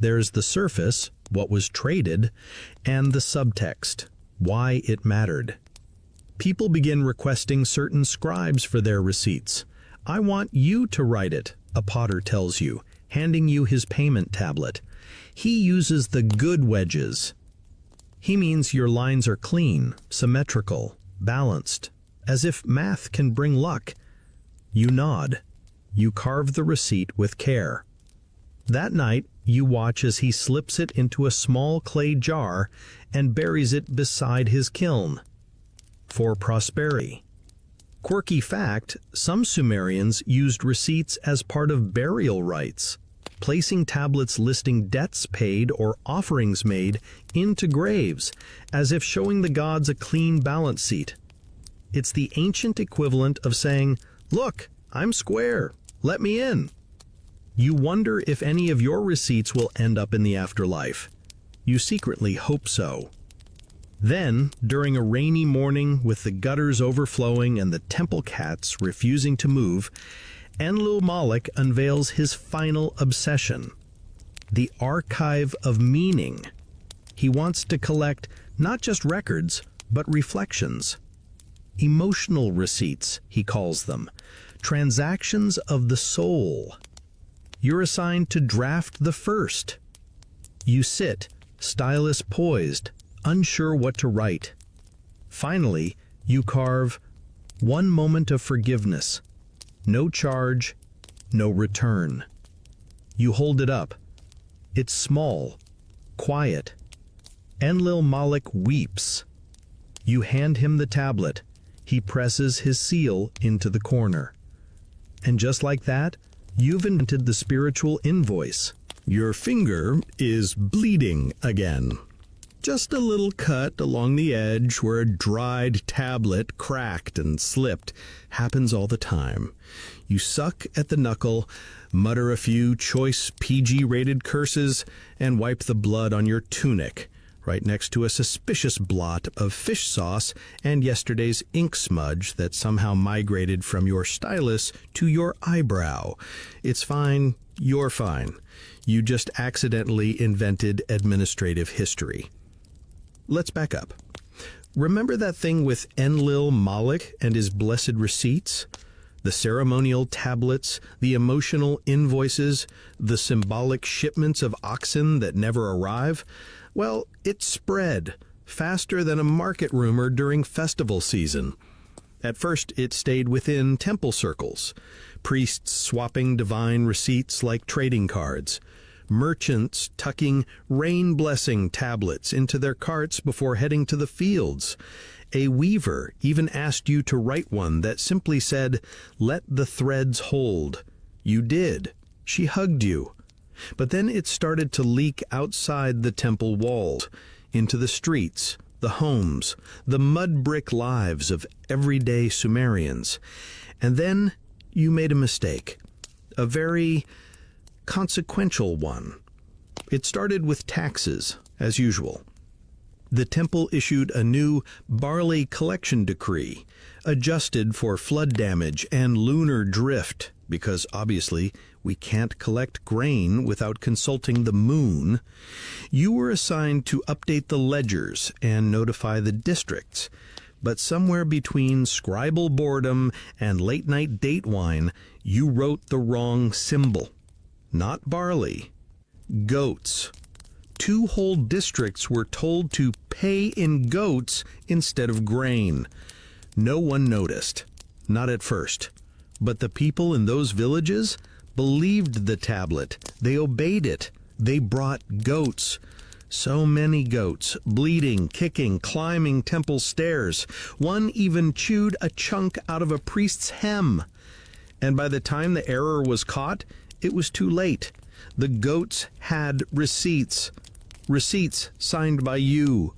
There's the surface, what was traded, and the subtext, why it mattered. People begin requesting certain scribes for their receipts. I want you to write it, a potter tells you, handing you his payment tablet. He uses the good wedges. He means your lines are clean, symmetrical, balanced, as if math can bring luck. You nod. You carve the receipt with care. That night, you watch as he slips it into a small clay jar and buries it beside his kiln. For prosperity. Quirky fact, some Sumerians used receipts as part of burial rites, placing tablets listing debts paid or offerings made into graves, as if showing the gods a clean balance sheet. It's the ancient equivalent of saying, look, I'm square, let me in. You wonder if any of your receipts will end up in the afterlife. You secretly hope so. Then, during a rainy morning with the gutters overflowing and the temple cats refusing to move, Enlil-Moloch unveils his final obsession, the archive of meaning. He wants to collect not just records, but reflections. Emotional receipts, he calls them, transactions of the soul. You're assigned to draft the first. You sit, stylus poised, unsure what to write. Finally, you carve 1 moment of forgiveness, no charge, no return. You hold it up. It's small, quiet. Enlil-Moloch weeps. You hand him the tablet. He presses his seal into the corner. And just like that, you've invented the spiritual invoice. Your finger is bleeding again. Just a little cut along the edge where a dried tablet cracked and slipped. Happens all the time. You suck at the knuckle, mutter a few choice PG-rated curses, and wipe the blood on your tunic, right next to a suspicious blot of fish sauce and yesterday's ink smudge that somehow migrated from your stylus to your eyebrow. It's fine. You're fine. You just accidentally invented administrative history. Let's back up. Remember that thing with Enlil-Moloch and his blessed receipts? The ceremonial tablets, the emotional invoices, the symbolic shipments of oxen that never arrive? Well, it spread faster than a market rumor during festival season. At first, it stayed within temple circles, priests swapping divine receipts like trading cards, merchants tucking rain-blessing tablets into their carts before heading to the fields. A weaver even asked you to write one that simply said, "Let the threads hold." You did. She hugged you. But then it started to leak outside the temple walls, into the streets, the homes, the mud brick lives of everyday Sumerians. And then you made a mistake, a very consequential one. It started with taxes, as usual. The temple issued a new barley collection decree, adjusted for flood damage and lunar drift, because obviously we can't collect grain without consulting the moon. You were assigned to update the ledgers and notify the districts, but somewhere between scribal boredom and late-night date wine, you wrote the wrong symbol. Not barley. Goats. 2 whole districts were told to pay in goats instead of grain. No one noticed. Not at first. But the people in those villages believed the tablet. They obeyed it. They brought goats. So many goats, bleeding, kicking, climbing temple stairs. One even chewed a chunk out of a priest's hem. And by the time the error was caught, it was too late. The goats had receipts. Receipts signed by you.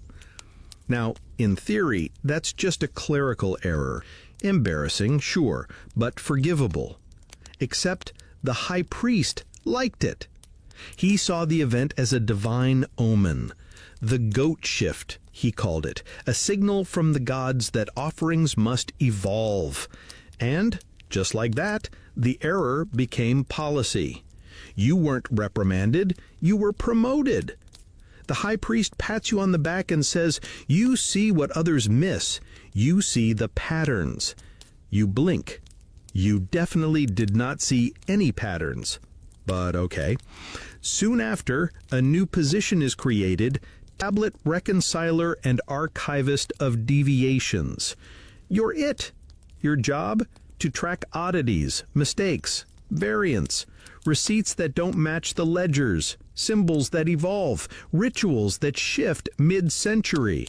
Now, in theory, that's just a clerical error. Embarrassing, sure, but forgivable. Except the high priest liked it. He saw the event as a divine omen. The goat shift, he called it, a signal from the gods that offerings must evolve. And, just like that, the error became policy. You weren't reprimanded, you were promoted. The high priest pats you on the back and says, "You see what others miss. You see the patterns." You blink. You definitely did not see any patterns. But okay. Soon after, a new position is created, tablet reconciler and archivist of deviations. You're it. Your job? To track oddities, mistakes, variants, receipts that don't match the ledgers, symbols that evolve, rituals that shift mid-century.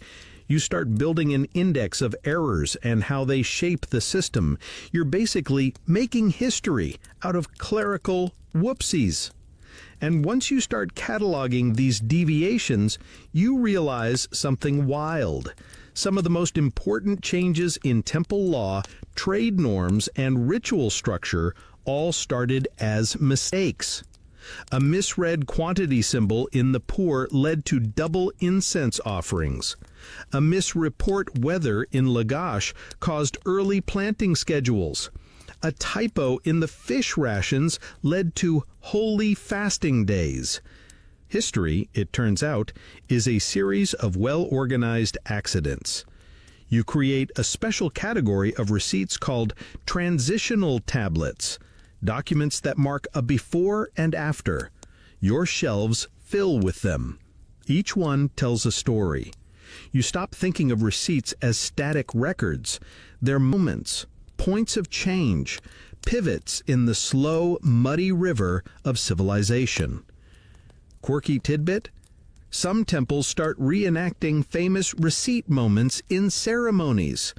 You start building an index of errors and how they shape the system. You're basically making history out of clerical whoopsies. And once you start cataloging these deviations, you realize something wild. Some of the most important changes in temple law, trade norms, and ritual structure all started as mistakes. A misread quantity symbol in the poor led to double incense offerings. A misreport weather in Lagash caused early planting schedules. A typo in the fish rations led to holy fasting days. History, it turns out, is a series of well-organized accidents. You create a special category of receipts called transitional tablets, documents that mark a before and after. Your shelves fill with them. Each one tells a story. You stop thinking of receipts as static records. They're moments, points of change, pivots in the slow, muddy river of civilization. Quirky tidbit? Some temples start reenacting famous receipt moments in ceremonies.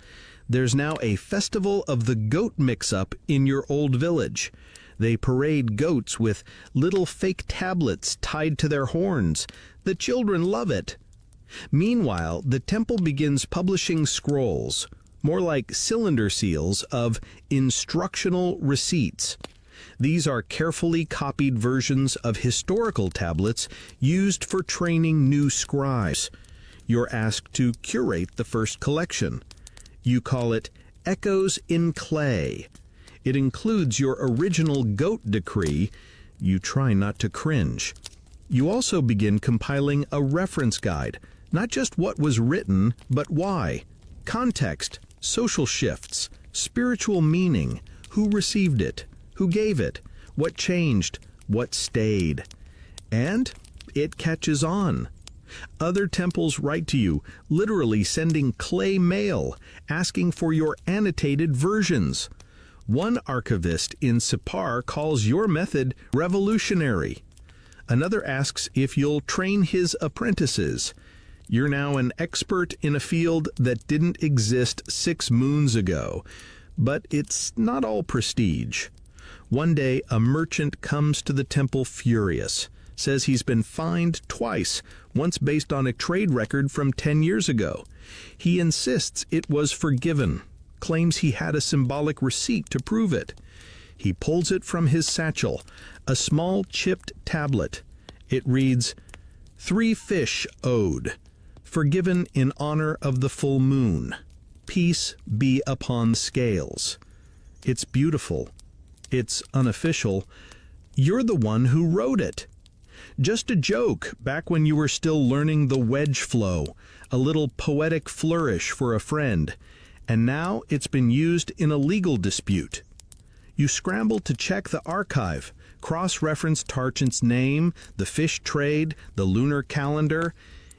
There's now a festival of the goat mix-up in your old village. They parade goats with little fake tablets tied to their horns. The children love it. Meanwhile, the temple begins publishing scrolls, more like cylinder seals, of instructional receipts. These are carefully copied versions of historical tablets used for training new scribes. You're asked to curate the first collection. You call it Echoes in Clay. It includes your original goat decree. You try not to cringe. You also begin compiling a reference guide, not just what was written, but why. Context, social shifts, spiritual meaning, who received it, who gave it, what changed, what stayed. And it catches on. Other temples write to you, literally sending clay mail, asking for your annotated versions. One archivist in Sipar calls your method revolutionary. Another asks if you'll train his apprentices. You're now an expert in a field that didn't exist 6 moons ago. But it's not all prestige. One day, a merchant comes to the temple furious. says he's been fined twice, once based on a trade record from 10 years ago. He insists it was forgiven, claims he had a symbolic receipt to prove it. He pulls it from his satchel, a small chipped tablet. It reads, 3 fish owed, forgiven in honor of the full moon. Peace be upon scales. It's beautiful. It's unofficial. You're the one who wrote it. Just a joke back when you were still learning the wedge flow, a little poetic flourish for a friend, and now it's been used in a legal dispute. You scramble to check the archive, cross-reference Tarchant's name, the fish trade, the lunar calendar.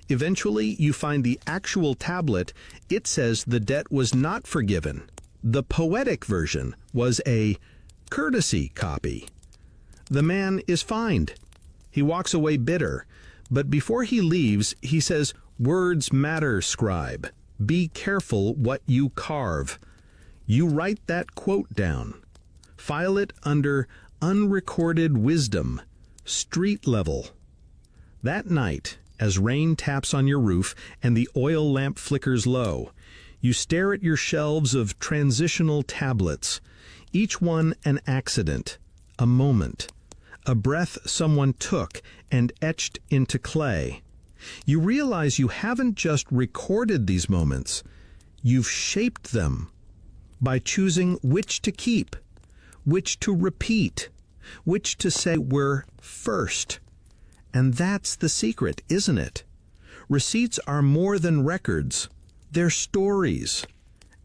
Eventually, you find the actual tablet. It says the debt was not forgiven. The poetic version was a courtesy copy. The man is fined. He walks away bitter, but before he leaves, he says, "Words matter, scribe. Be careful what you carve." You write that quote down. File it under unrecorded wisdom, street level. That night, as rain taps on your roof and the oil lamp flickers low, you stare at your shelves of transitional tablets, each one an accident, a moment, a breath someone took and etched into clay. You realize you haven't just recorded these moments, you've shaped them by choosing which to keep, which to repeat, which to say were first. And that's the secret, isn't it? Receipts are more than records. They're stories.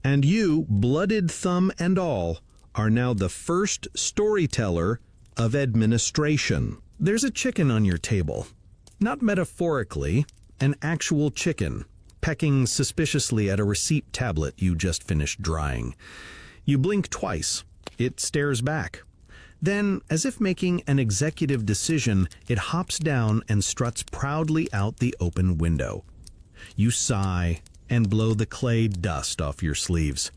And you, blooded thumb and all, are now the first storyteller of administration. There's a chicken on your table. Not metaphorically, an actual chicken, pecking suspiciously at a receipt tablet you just finished drying. You blink twice. It stares back. Then, as if making an executive decision, it hops down and struts proudly out the open window. You sigh and blow the clay dust off your sleeves.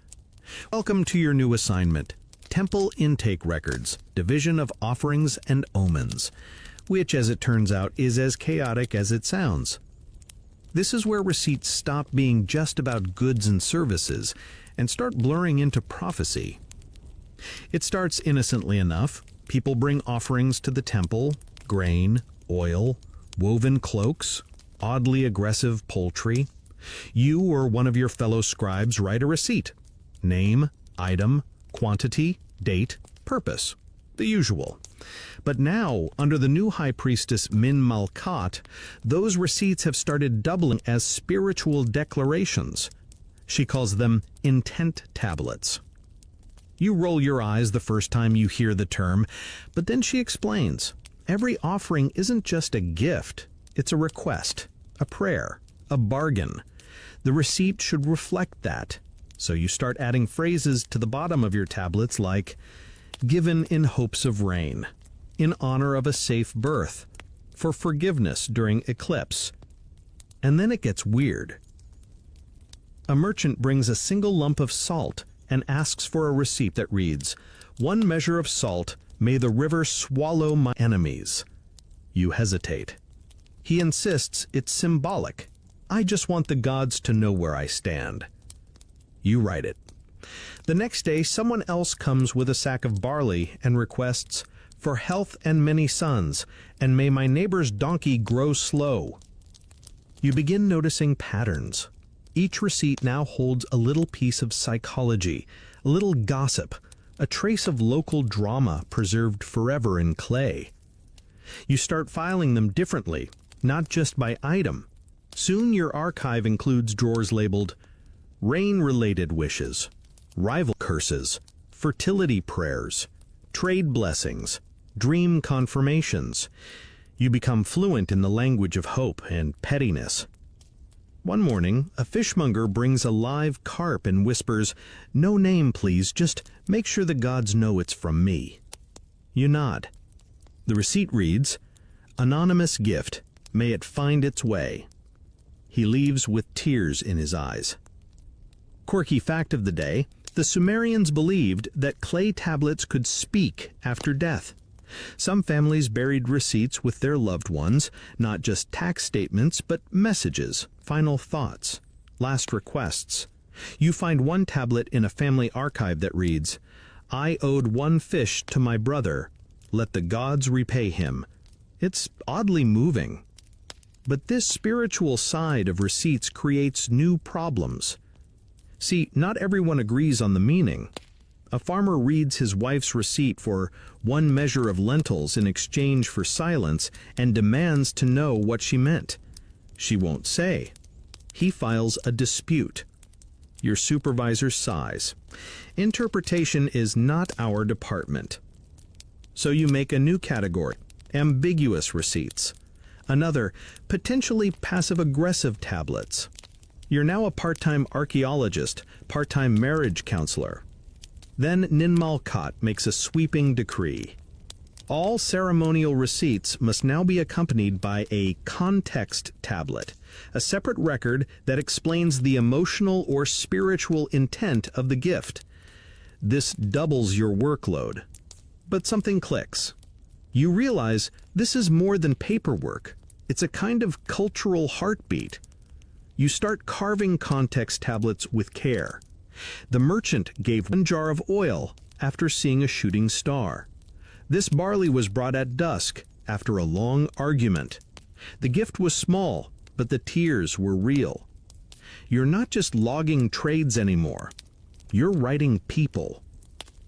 Welcome to your new assignment, Temple Intake Records, Division of Offerings and Omens, which, as it turns out, is as chaotic as it sounds. This is where receipts stop being just about goods and services and start blurring into prophecy. It starts innocently enough. People bring offerings to the temple, grain, oil, woven cloaks, oddly aggressive poultry. You or one of your fellow scribes write a receipt. Name, item, quantity, date, purpose. The usual. But now, under the new high priestess Min Malkat, those receipts have started doubling as spiritual declarations. She calls them intent tablets. You roll your eyes the first time you hear the term, but then she explains. Every offering isn't just a gift, it's a request, a prayer, a bargain. The receipt should reflect that. So you start adding phrases to the bottom of your tablets like, given in hopes of rain, in honor of a safe birth, for forgiveness during eclipse. And then it gets weird. A merchant brings a single lump of salt and asks for a receipt that reads, 1 measure of salt, may the river swallow my enemies. You hesitate. He insists it's symbolic. I just want the gods to know where I stand. You write it. The next day, someone else comes with a sack of barley and requests, for health and many sons, and may my neighbor's donkey grow slow. You begin noticing patterns. Each receipt now holds a little piece of psychology, a little gossip, a trace of local drama preserved forever in clay. You start filing them differently, not just by item. Soon your archive includes drawers labeled rain-related wishes, rival curses, fertility prayers, trade blessings, dream confirmations. You become fluent in the language of hope and pettiness. One morning, a fishmonger brings a live carp and whispers, "No name, please, just make sure the gods know it's from me." You nod. The receipt reads, "Anonymous gift, may it find its way." He leaves with tears in his eyes. Quirky fact of the day, the Sumerians believed that clay tablets could speak after death. Some families buried receipts with their loved ones, not just tax statements, but messages, final thoughts, last requests. You find one tablet in a family archive that reads, "I owed one fish to my brother. Let the gods repay him." It's oddly moving. But this spiritual side of receipts creates new problems. See, not everyone agrees on the meaning. A farmer reads his wife's receipt for 1 measure of lentils in exchange for silence and demands to know what she meant. She won't say. He files a dispute. Your supervisor sighs. Interpretation is not our department. So you make a new category, ambiguous receipts. Another, potentially passive-aggressive tablets. You're now a part-time archaeologist, part-time marriage counselor. Then Ninmalkat makes a sweeping decree. All ceremonial receipts must now be accompanied by a context tablet, a separate record that explains the emotional or spiritual intent of the gift. This doubles your workload. But something clicks. You realize this is more than paperwork. It's a kind of cultural heartbeat. You start carving context tablets with care. The merchant gave 1 jar of oil after seeing a shooting star. This barley was brought at dusk after a long argument. The gift was small, but the tears were real. You're not just logging trades anymore. You're writing people.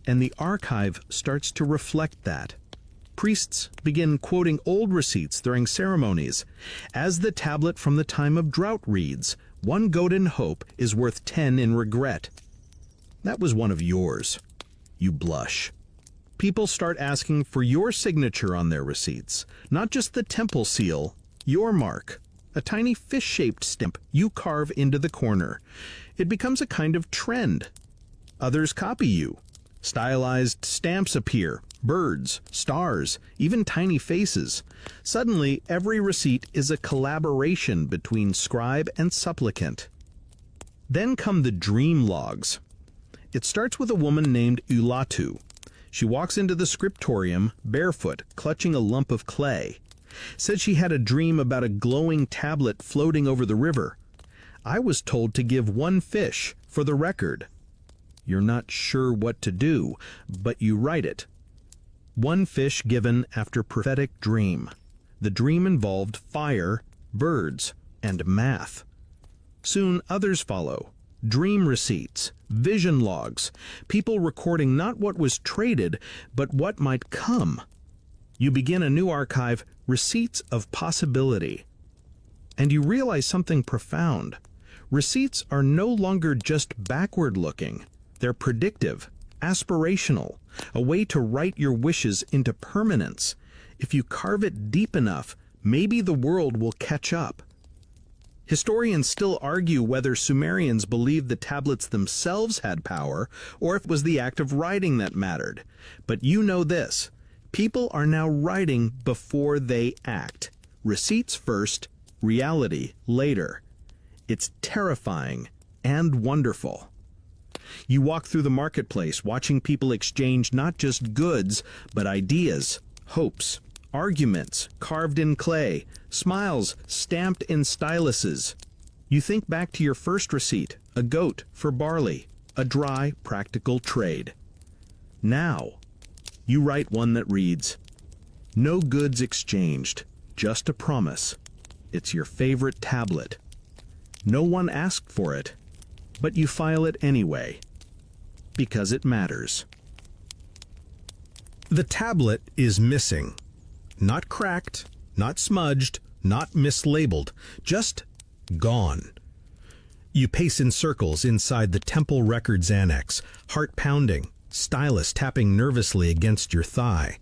And the archive starts to reflect that. Priests begin quoting old receipts during ceremonies. As the tablet from the time of drought reads, 1 goat in hope is worth 10 in regret. That was one of yours. You blush. People start asking for your signature on their receipts, not just the temple seal, your mark, a tiny fish-shaped stamp you carve into the corner. It becomes a kind of trend. Others copy you. Stylized stamps appear, birds, stars, even tiny faces. Suddenly, every receipt is a collaboration between scribe and supplicant. Then come the dream logs. It starts with a woman named Ulatu. She walks into the scriptorium, barefoot, clutching a lump of clay. Said she had a dream about a glowing tablet floating over the river. I was told to give 1 fish for the record. You're not sure what to do, but you write it. 1 fish given after prophetic dream. The dream involved fire, birds, and math. Soon others follow. Dream receipts, vision logs, people recording not what was traded, but what might come. You begin a new archive, Receipts of Possibility. And you realize something profound. Receipts are no longer just backward-looking. They're predictive, aspirational, a way to write your wishes into permanence. If you carve it deep enough, maybe the world will catch up. Historians still argue whether Sumerians believed the tablets themselves had power, or if it was the act of writing that mattered. But you know this. People are now writing before they act. Receipts first, reality later. It's terrifying and wonderful. You walk through the marketplace, watching people exchange not just goods, but ideas, hopes, arguments carved in clay, smiles stamped in styluses. You think back to your first receipt, a goat for barley, a dry, practical trade. Now, you write one that reads, "No goods exchanged, just a promise. It's your favorite tablet. No one asked for it, but you file it anyway, because it matters." The tablet is missing. Not cracked, not smudged, not mislabeled, just gone. You pace in circles inside the temple records annex, heart pounding, stylus tapping nervously against your thigh.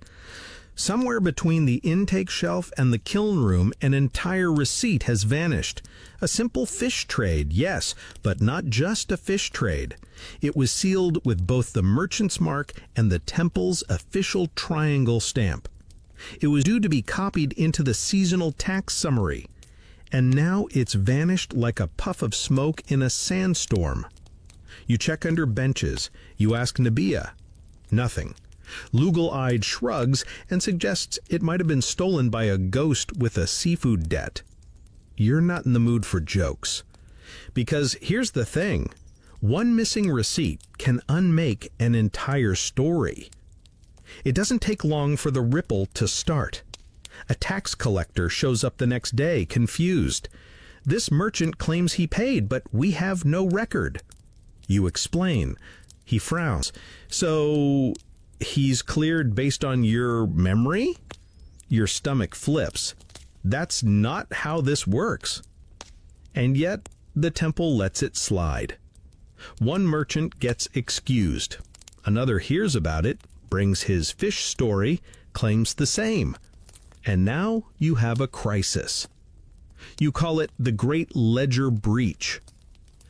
Somewhere between the intake shelf and the kiln room, an entire receipt has vanished. A simple fish trade, yes, but not just a fish trade. It was sealed with both the merchant's mark and the temple's official triangle stamp. It was due to be copied into the seasonal tax summary, and now it's vanished like a puff of smoke in a sandstorm. You check under benches. You ask Nabia. Nothing. Lugal-eyed shrugs and suggests it might have been stolen by a ghost with a seafood debt. You're not in the mood for jokes. Because here's the thing. One missing receipt can unmake an entire story. It doesn't take long for the ripple to start. A tax collector shows up the next day, confused. This merchant claims he paid, but we have no record. You explain. He frowns. So, he's cleared based on your memory? Your stomach flips. That's not how this works. And yet, the temple lets it slide. One merchant gets excused. Another hears about it, brings his fish story, claims the same. And now you have a crisis. You call it the Great Ledger Breach.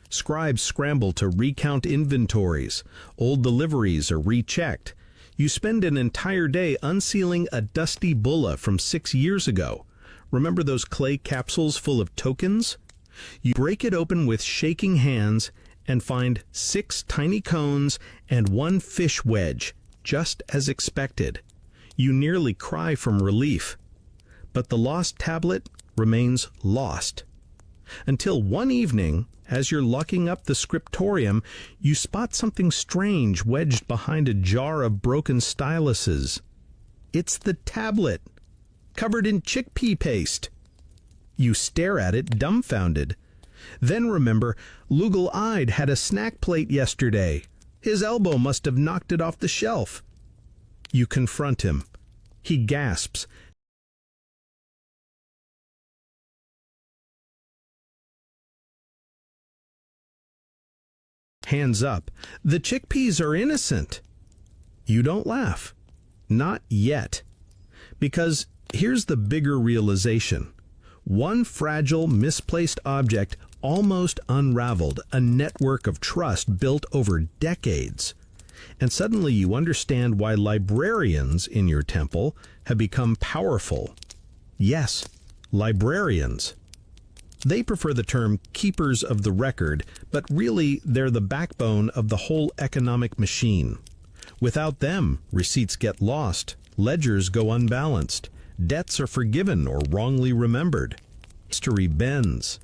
Scribes scramble to recount inventories. Old deliveries are rechecked. You spend an entire day unsealing a dusty bulla from 6 years ago. Remember those clay capsules full of tokens? You break it open with shaking hands and find 6 tiny cones and 1 fish wedge, just as expected. You nearly cry from relief. But the lost tablet remains lost. Until one evening, as you're locking up the scriptorium, you spot something strange wedged behind a jar of broken styluses. It's the tablet, covered in chickpea paste. You stare at it, dumbfounded. Then remember, Lugal-eyed had a snack plate yesterday. His elbow must have knocked it off the shelf. You confront him. He gasps. Hands up. The chickpeas are innocent. You don't laugh. Not yet. Because here's the bigger realization. One fragile, misplaced object almost unraveled a network of trust built over decades. And suddenly you understand why librarians in your temple have become powerful. Yes, librarians. They prefer the term keepers of the record, but really they're the backbone of the whole economic machine. Without them, receipts get lost, ledgers go unbalanced, debts are forgiven or wrongly remembered. History bends.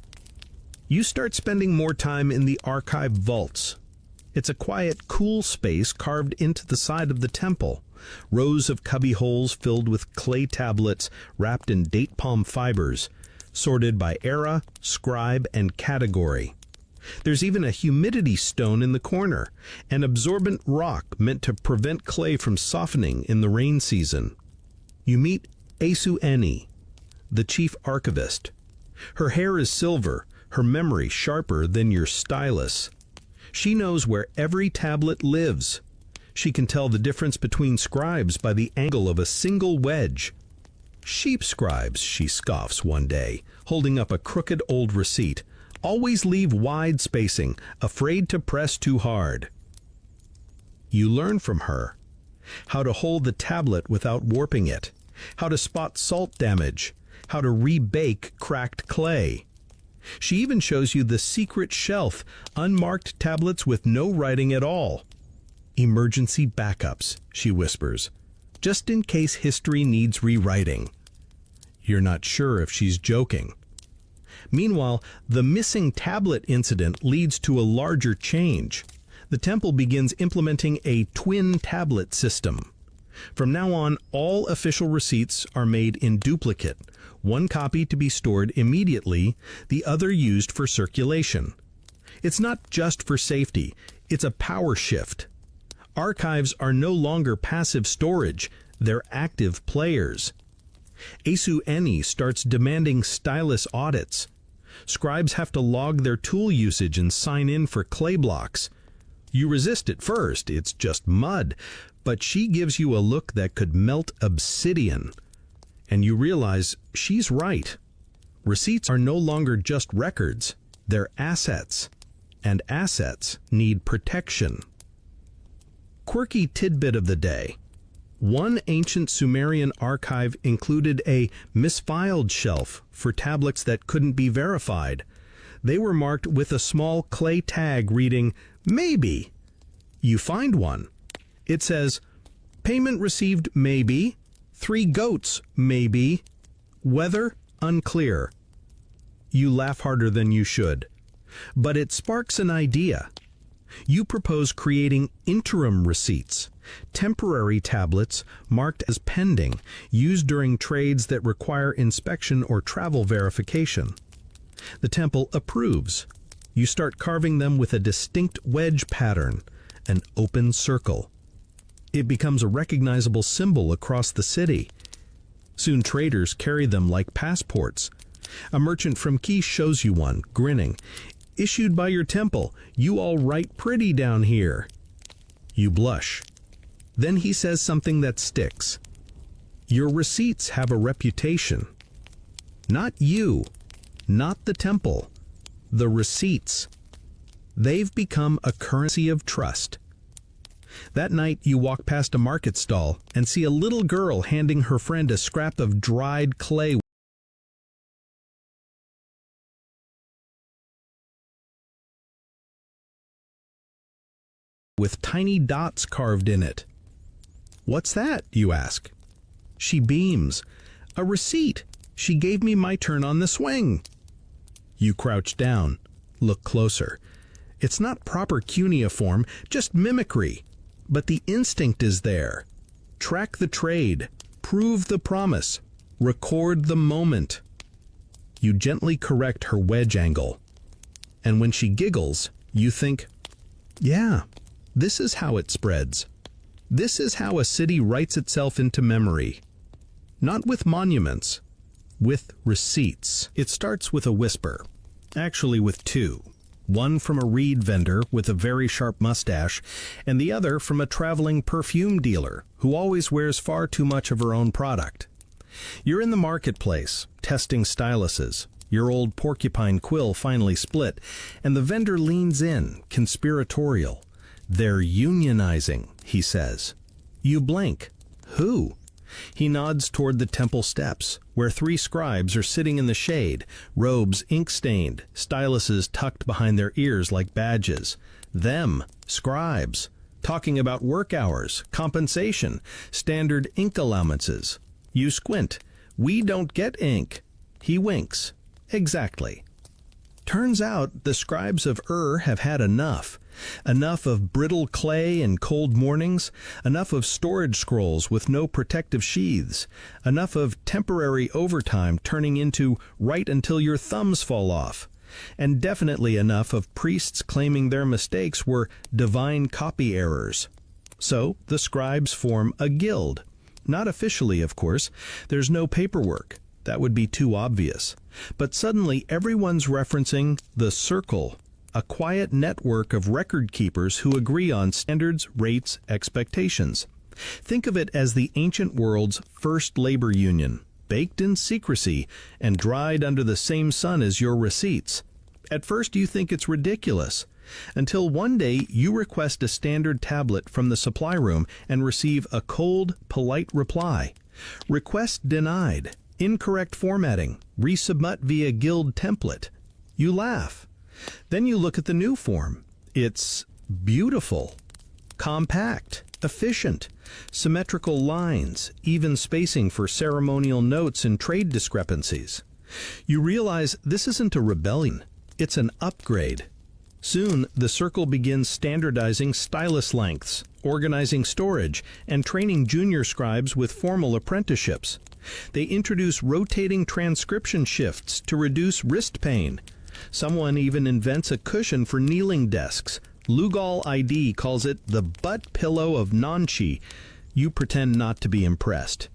You start spending more time in the archive vaults. It's a quiet, cool space carved into the side of the temple. Rows of cubby holes filled with clay tablets wrapped in date palm fibers, sorted by era, scribe, and category. There's even a humidity stone in the corner, an absorbent rock meant to prevent clay from softening in the rain season. You meet Eni, the chief archivist. Her hair is silver, her memory sharper than your stylus. She knows where every tablet lives. She can tell the difference between scribes by the angle of a single wedge. Sheep scribes, she scoffs one day, holding up a crooked old receipt, always leave wide spacing, afraid to press too hard. You learn from her how to hold the tablet without warping it, how to spot salt damage, how to rebake cracked clay. She even shows you the secret shelf, unmarked tablets with no writing at all. Emergency backups, she whispers, just in case history needs rewriting. You're not sure if she's joking. Meanwhile, the missing tablet incident leads to a larger change. The temple begins implementing a twin tablet system. From now on, all official receipts are made in duplicate, one copy to be stored immediately, the other used for circulation. It's not just for safety, it's a power shift. Archives are no longer passive storage, they're active players. Eni starts demanding stylus audits. Scribes have to log their tool usage and sign in for clay blocks. You resist at first, it's just mud, but she gives you a look that could melt obsidian. And you realize she's right. Receipts are no longer just records, they're assets. And assets need protection. Quirky tidbit of the day. One ancient Sumerian archive included a misfiled shelf for tablets that couldn't be verified. They were marked with a small clay tag reading, "Maybe." You find one. It says, Payment received, maybe. 3 goats, maybe. Weather, unclear. You laugh harder than you should. But it sparks an idea. You propose creating interim receipts, temporary tablets marked as pending, used during trades that require inspection or travel verification. The temple approves. You start carving them with a distinct wedge pattern, an open circle. It becomes a recognizable symbol across the city. Soon traders carry them like passports. A merchant from Quiche shows you one, grinning. Issued by your temple, you all write pretty down here. You blush. Then he says something that sticks. Your receipts have a reputation. Not you, not the temple, the receipts. They've become a currency of trust. That night you walk past a market stall and see a little girl handing her friend a scrap of dried clay with tiny dots carved in it. What's that, you ask? She beams. A receipt. She gave me my turn on the swing. You crouch down, look closer. It's not proper cuneiform, just mimicry. But the instinct is there. Track the trade, prove the promise, record the moment. You gently correct her wedge angle. And when she giggles, you think, yeah, this is how it spreads. This is how a city writes itself into memory. Not with monuments, with receipts. It starts with a whisper, actually with 2. One from a reed vendor with a very sharp mustache, and the other from a traveling perfume dealer who always wears far too much of her own product. You're in the marketplace, testing styluses. Your old porcupine quill finally split, and the vendor leans in, conspiratorial. They're unionizing, he says. You blink. Who? He nods toward the temple steps, where 3 scribes are sitting in the shade, robes ink-stained, styluses tucked behind their ears like badges. Them, scribes, talking about work hours, compensation, standard ink allowances. You squint. We don't get ink. He winks. Exactly. Turns out the scribes of have had enough. Enough of brittle clay and cold mornings, enough of storage scrolls with no protective sheaths, enough of temporary overtime turning into write until your thumbs fall off, and definitely enough of priests claiming their mistakes were divine copy errors. So the scribes form a guild. Not officially, of course. There's no paperwork. That would be too obvious. But suddenly everyone's referencing the circle, a quiet network of record keepers who agree on standards, rates, expectations. Think of it as the ancient world's first labor union, baked in secrecy and dried under the same sun as your receipts. At first you think it's ridiculous, until one day you request a standard tablet from the supply room and receive a cold, polite reply. Request denied. Incorrect formatting. Resubmit via guild template. You laugh. Then you look at the new form. It's beautiful, compact, efficient, symmetrical lines, even spacing for ceremonial notes and trade discrepancies. You realize this isn't a rebellion, it's an upgrade. Soon, the circle begins standardizing stylus lengths, organizing storage, and training junior scribes with formal apprenticeships. They introduce rotating transcription shifts to reduce wrist pain. Someone even invents a cushion for kneeling desks. Lugal ID calls it the butt pillow of Nanchi. You pretend not to be impressed.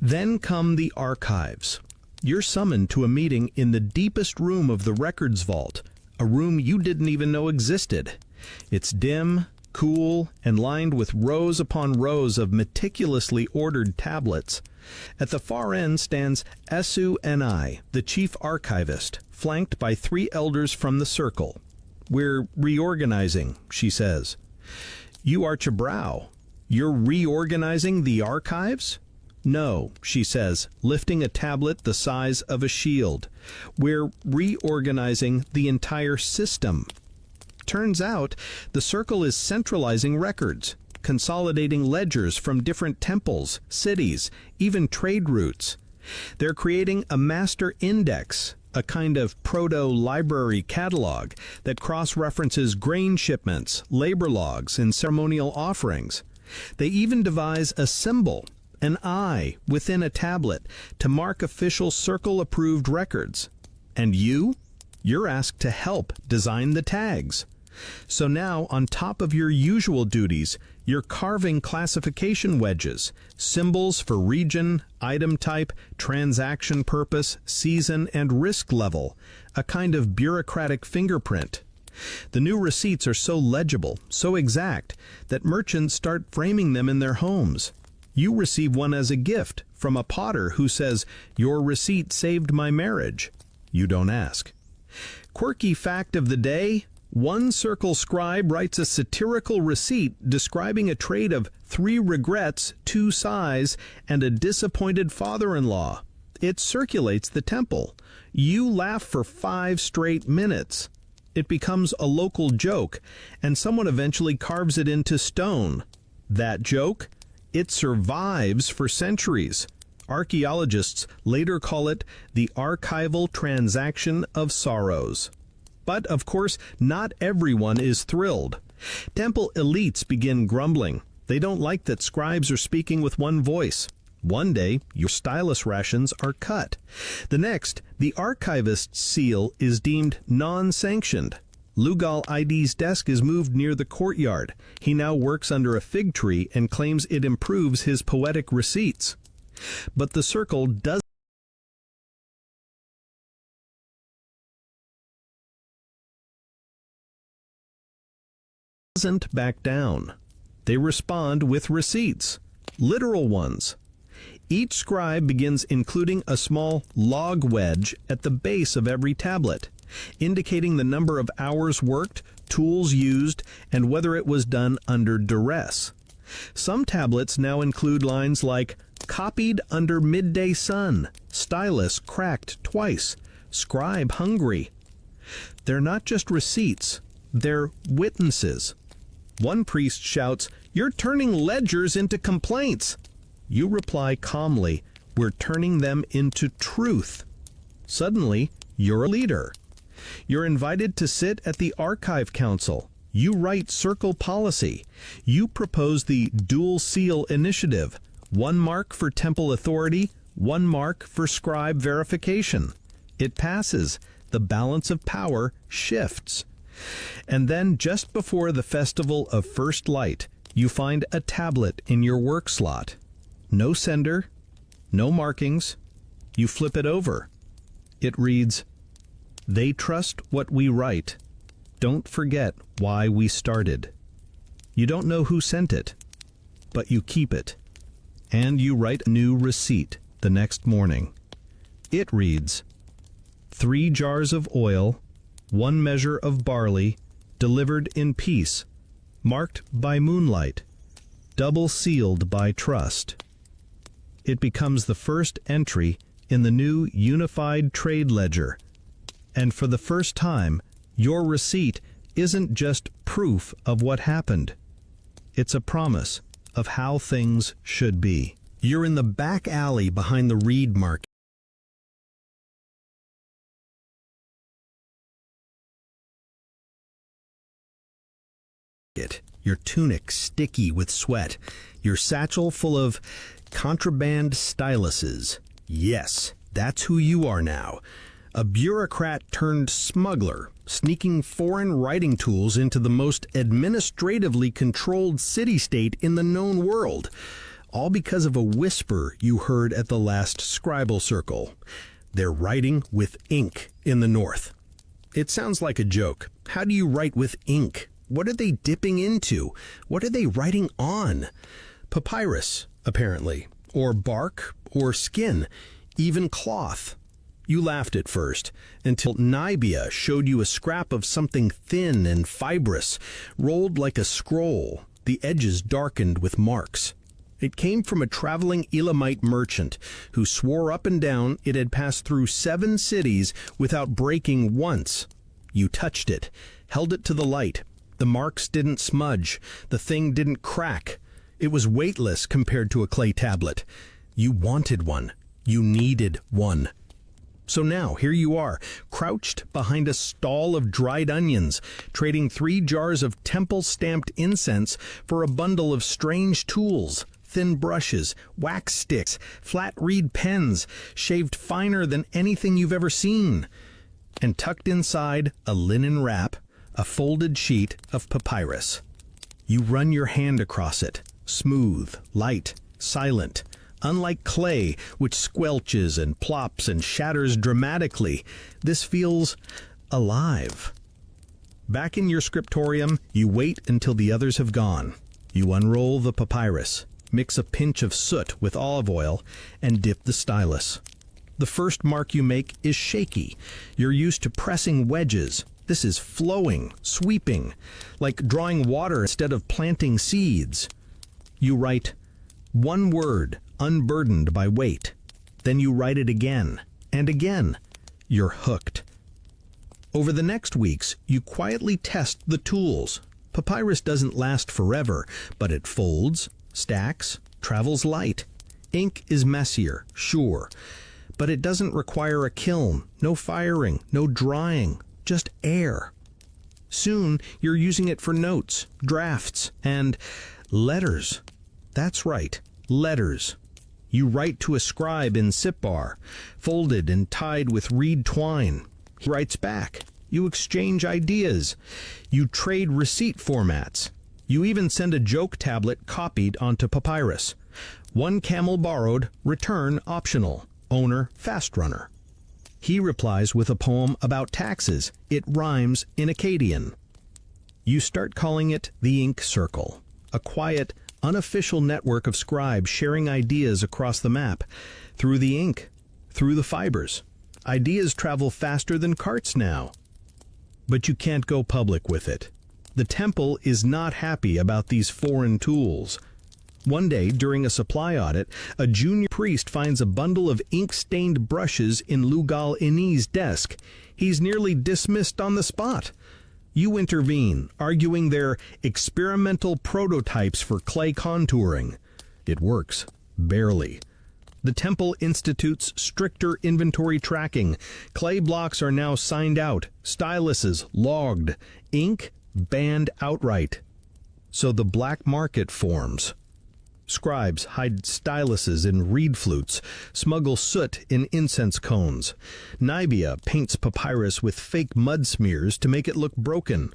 Then come the archives. You're summoned to a meeting in the deepest room of the records vault, a room you didn't even know existed. It's dim, cool, and lined with rows upon rows of meticulously ordered tablets. At the far end stands Asu Ni, the chief archivist, flanked by 3 elders from the circle. We're reorganizing, she says. You arch a brow. You're reorganizing the archives? No, she says, lifting a tablet the size of a shield. We're reorganizing the entire system. Turns out, the circle is centralizing records, consolidating ledgers from different temples, cities, even trade routes. They're creating a master index, a kind of proto-library catalog that cross-references grain shipments, labor logs, and ceremonial offerings. They even devise a symbol, an eye, within a tablet to mark official circle-approved records. And you're asked to help design the tags. So now, on top of your usual duties, you're carving classification wedges, symbols for region, item type, transaction purpose, season, and risk level, a kind of bureaucratic fingerprint. The new receipts are so legible, so exact, that merchants start framing them in their homes. You receive one as a gift from a potter who says, "Your receipt saved my marriage." You don't ask. Quirky fact of the day: one circle scribe writes a satirical receipt describing a trade of 3 regrets, 2 sighs, and a disappointed father-in-law. It circulates the temple. You laugh for 5 straight minutes. It becomes a local joke, and someone eventually carves it into stone. That joke? It survives for centuries. Archaeologists later call it the archival transaction of sorrows. But, of course, not everyone is thrilled. Temple elites begin grumbling. They don't like that scribes are speaking with one voice. One day, your stylus rations are cut. The next, the archivist's seal is deemed non-sanctioned. Lugal ID's desk is moved near the courtyard. He now works under a fig tree and claims it improves his poetic receipts. But the circle doesn't back down. They respond with receipts, literal ones. Each scribe begins including a small log wedge at the base of every tablet, indicating the number of hours worked, tools used, and whether it was done under duress. Some tablets now include lines like, "Copied under midday sun," "Stylus cracked twice," "Scribe hungry." They're not just receipts, they're witnesses. One priest shouts, "You're turning ledgers into complaints." You reply calmly, "We're turning them into truth." Suddenly, you're a leader. You're invited to sit at the Archive Council. You write circle policy. You propose the dual seal initiative, 1 mark for temple authority, 1 mark for scribe verification. It passes. The balance of power shifts. And then, just before the festival of first light, you find a tablet in your work slot. No sender, no markings. You flip it over. It reads, "They trust what we write. Don't forget why we started." You don't know who sent it, but you keep it. And you write a new receipt the next morning. It reads, 3 jars of oil, 1 measure of barley, delivered in peace, marked by moonlight, double sealed by trust. It becomes the first entry in the new unified trade ledger. And for the first time, your receipt isn't just proof of what happened. It's a promise of how things should be. You're in the back alley behind the reed market. Your tunic sticky with sweat, your satchel full of contraband styluses. Yes, that's who you are now. A bureaucrat turned smuggler, sneaking foreign writing tools into the most administratively controlled city-state in the known world. All because of a whisper you heard at the last scribal circle. They're writing with ink in the north. It sounds like a joke. How do you write with ink? What are they dipping into? What are they writing on? Papyrus, apparently, or bark, or skin, even cloth. You laughed at first, until Nibia showed you a scrap of something thin and fibrous, rolled like a scroll, the edges darkened with marks. It came from a traveling Elamite merchant who swore up and down it had passed through 7 cities without breaking once. You touched it, held it to the light. The marks didn't smudge. The thing didn't crack. It was weightless compared to a clay tablet. You wanted one. You needed one. So now, here you are, crouched behind a stall of dried onions, trading 3 jars of temple-stamped incense for a bundle of strange tools, thin brushes, wax sticks, flat reed pens, shaved finer than anything you've ever seen. And tucked inside a linen wrap, a folded sheet of papyrus. You run your hand across it, smooth, light, silent. Unlike clay, which squelches and plops and shatters dramatically, this feels alive. Back in your scriptorium, you wait until the others have gone. You unroll the papyrus, mix a pinch of soot with olive oil, and dip the stylus. The first mark you make is shaky. You're used to pressing wedges. This is flowing, sweeping, like drawing water instead of planting seeds. You write one word, unburdened by weight. Then you write it again, and again. You're hooked. Over the next weeks, you quietly test the tools. Papyrus doesn't last forever, but it folds, stacks, travels light. Ink is messier, sure, but it doesn't require a kiln, no firing, no drying, just air. Soon, you're using it for notes, drafts, and letters. That's right, letters. You write to a scribe in Sipbar, folded and tied with reed twine. He writes back. You exchange ideas. You trade receipt formats. You even send a joke tablet copied onto papyrus. 1 camel borrowed, return optional. Owner fast runner. He replies with a poem about taxes. It rhymes in Akkadian. You start calling it the Ink Circle, a quiet, unofficial network of scribes sharing ideas across the map, through the ink, through the fibers. Ideas travel faster than carts now. But you can't go public with it. The temple is not happy about these foreign tools. One day, during a supply audit, a junior priest finds a bundle of ink-stained brushes in Lugal Ini's desk. He's nearly dismissed on the spot. You intervene, arguing they're experimental prototypes for clay contouring. It works. Barely. The temple institutes stricter inventory tracking. Clay blocks are now signed out, styluses logged, ink banned outright. So the black market forms. Scribes hide styluses in reed flutes, smuggle soot in incense cones. Nibia paints papyrus with fake mud smears to make it look broken.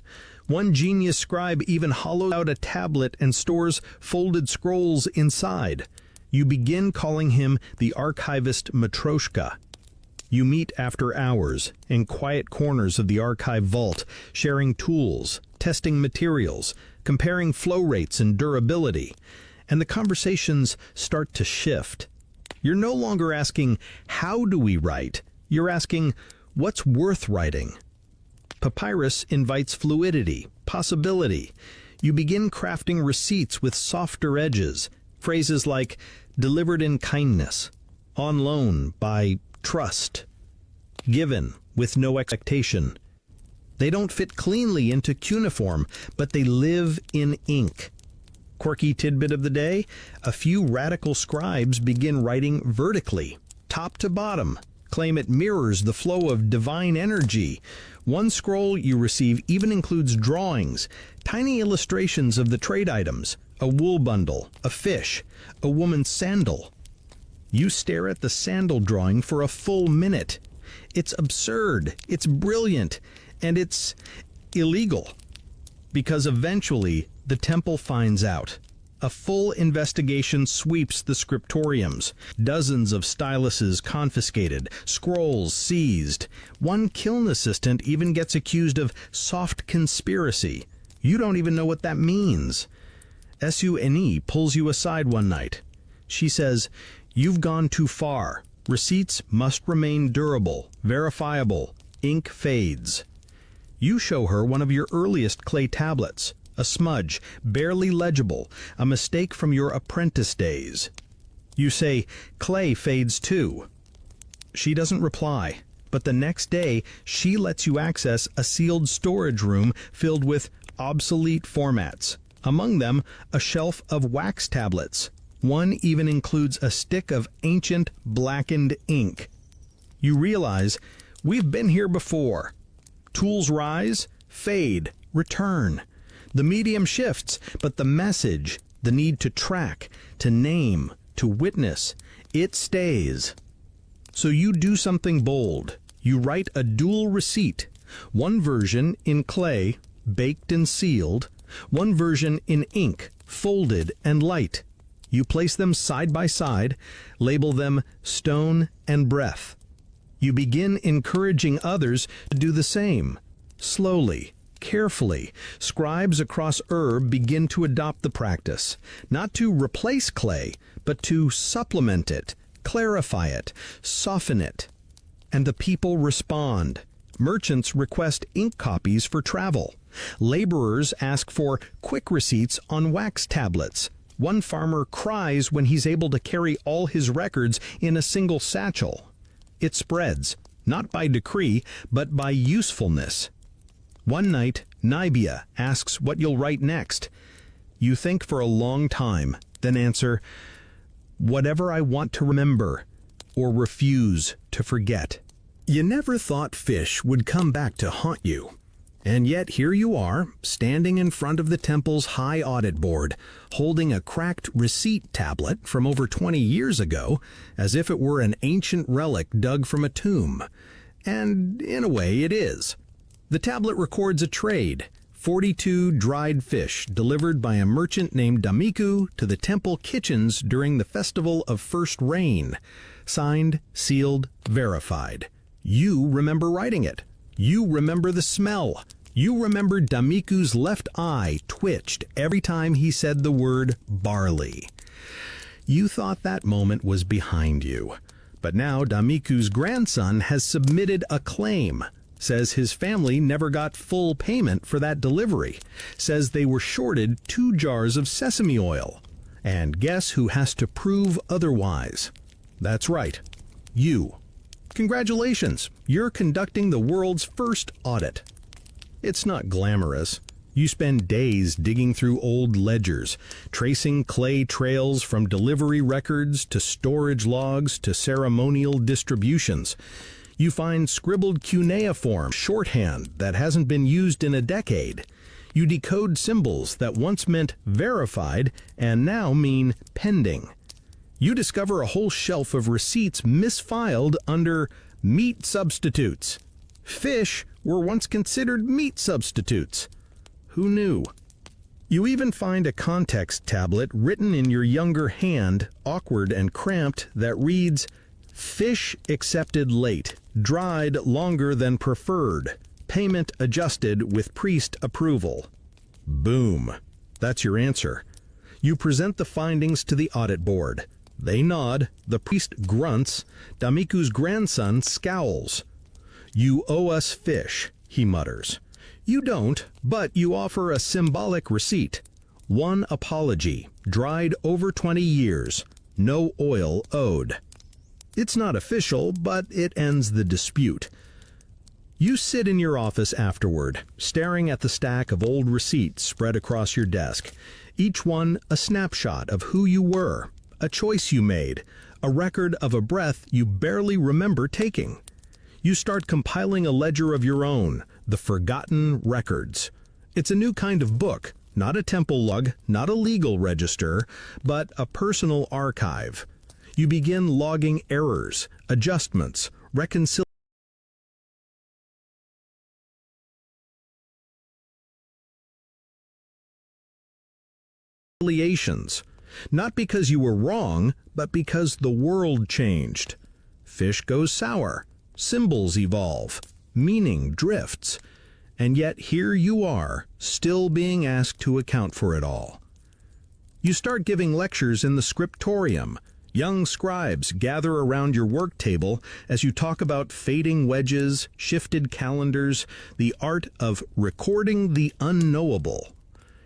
One genius scribe even hollows out a tablet and stores folded scrolls inside. You begin calling him the archivist Matroshka. You meet after hours in quiet corners of the archive vault, sharing tools, testing materials, comparing flow rates and durability. And the conversations start to shift. You're no longer asking, how do we write? You're asking, what's worth writing? Papyrus invites fluidity, possibility. You begin crafting receipts with softer edges, phrases like delivered in kindness, on loan by trust, given with no expectation. They don't fit cleanly into cuneiform, but they live in ink. Quirky tidbit of the day, a few radical scribes begin writing vertically, top to bottom, claim it mirrors the flow of divine energy. One scroll you receive even includes drawings, tiny illustrations of the trade items, a wool bundle, a fish, a woman's sandal. You stare at the sandal drawing for a full minute. It's absurd, it's brilliant, and it's illegal. Because eventually, the temple finds out. A full investigation sweeps the scriptoriums. Dozens of styluses confiscated, scrolls seized. One kiln assistant even gets accused of soft conspiracy. You don't even know what that means. Sune pulls you aside one night. She says, "You've gone too far. Receipts must remain durable, verifiable. Ink fades." You show her one of your earliest clay tablets, a smudge, barely legible, a mistake from your apprentice days. You say, "Clay fades too." She doesn't reply, but the next day she lets you access a sealed storage room filled with obsolete formats, Among them, a shelf of wax tablets. One even includes a stick of ancient blackened ink. You realize, we've been here before. Tools rise, fade, return. The medium shifts, but the message, the need to track, to name, to witness, it stays. So you do something bold. You write a dual receipt. One version in clay, baked and sealed. One version in ink, folded and light. You place them side by side, label them stone and breath. You begin encouraging others to do the same. Slowly, carefully, scribes across begin to adopt the practice, not to replace clay, but to supplement it, clarify it, soften it. And the people respond. Merchants request ink copies for travel. Laborers ask for quick receipts on wax tablets. One farmer cries when he's able to carry all his records in a single satchel. It spreads, not by decree, but by usefulness. One night, Nibia asks what you'll write next. You think for a long time, then answer, "Whatever I want to remember," or refuse to forget. You never thought fish would come back to haunt you. And yet here you are, standing in front of the temple's high audit board, holding a cracked receipt tablet from over 20 years ago, as if it were an ancient relic dug from a tomb. And in a way it is. The tablet records a trade, 42 dried fish delivered by a merchant named Damiku to the temple kitchens during the festival of first rain. Signed, sealed, verified. You remember writing it. You remember the smell. You remember Damiku's left eye twitched every time he said the word barley. You thought that moment was behind you. But now Damiku's grandson has submitted a claim. Says his family never got full payment for that delivery. Says they were shorted 2 jars of sesame oil. And guess who has to prove otherwise? That's right. You. Congratulations, you're conducting the world's first audit. It's not glamorous. You spend days digging through old ledgers, tracing clay trails from delivery records to storage logs to ceremonial distributions. You find scribbled cuneiform shorthand that hasn't been used in a decade. You decode symbols that once meant verified and now mean pending. You discover a whole shelf of receipts misfiled under meat substitutes. Fish were once considered meat substitutes. Who knew? You even find a context tablet written in your younger hand, awkward and cramped, that reads, "Fish accepted late, dried longer than preferred, payment adjusted with priest approval." Boom. That's your answer. You present the findings to the audit board. They nod, the priest grunts, Damiku's grandson scowls. "You owe us fish," he mutters. You don't, but you offer a symbolic receipt. One apology, dried over 20 years, no oil owed. It's not official, but it ends the dispute. You sit in your office afterward, staring at the stack of old receipts spread across your desk, each one a snapshot of who you were, a choice you made, a record of a breath you barely remember taking. You start compiling a ledger of your own, the forgotten records. It's a new kind of book, not a temple log, not a legal register, but a personal archive. You begin logging errors, adjustments, reconciliations. Not because you were wrong, but because the world changed. Fish goes sour, symbols evolve, meaning drifts, and yet here you are, still being asked to account for it all. You start giving lectures in the scriptorium. Young scribes gather around your work table as you talk about fading wedges, shifted calendars, the art of recording the unknowable.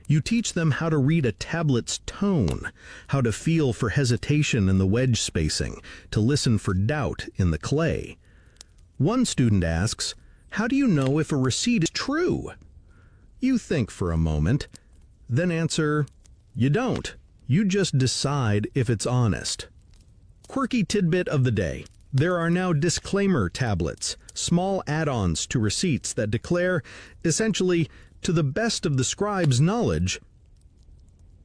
You teach them how to read a tablet's tone, how to feel for hesitation in the wedge spacing, to listen for doubt in the clay. One student asks, "How do you know if a receipt is true?" You think for a moment. then answer, "You don't. You just decide if it's honest." Quirky tidbit of the day. There are now disclaimer tablets, small add-ons to receipts that declare, essentially, to the best of the scribe's knowledge,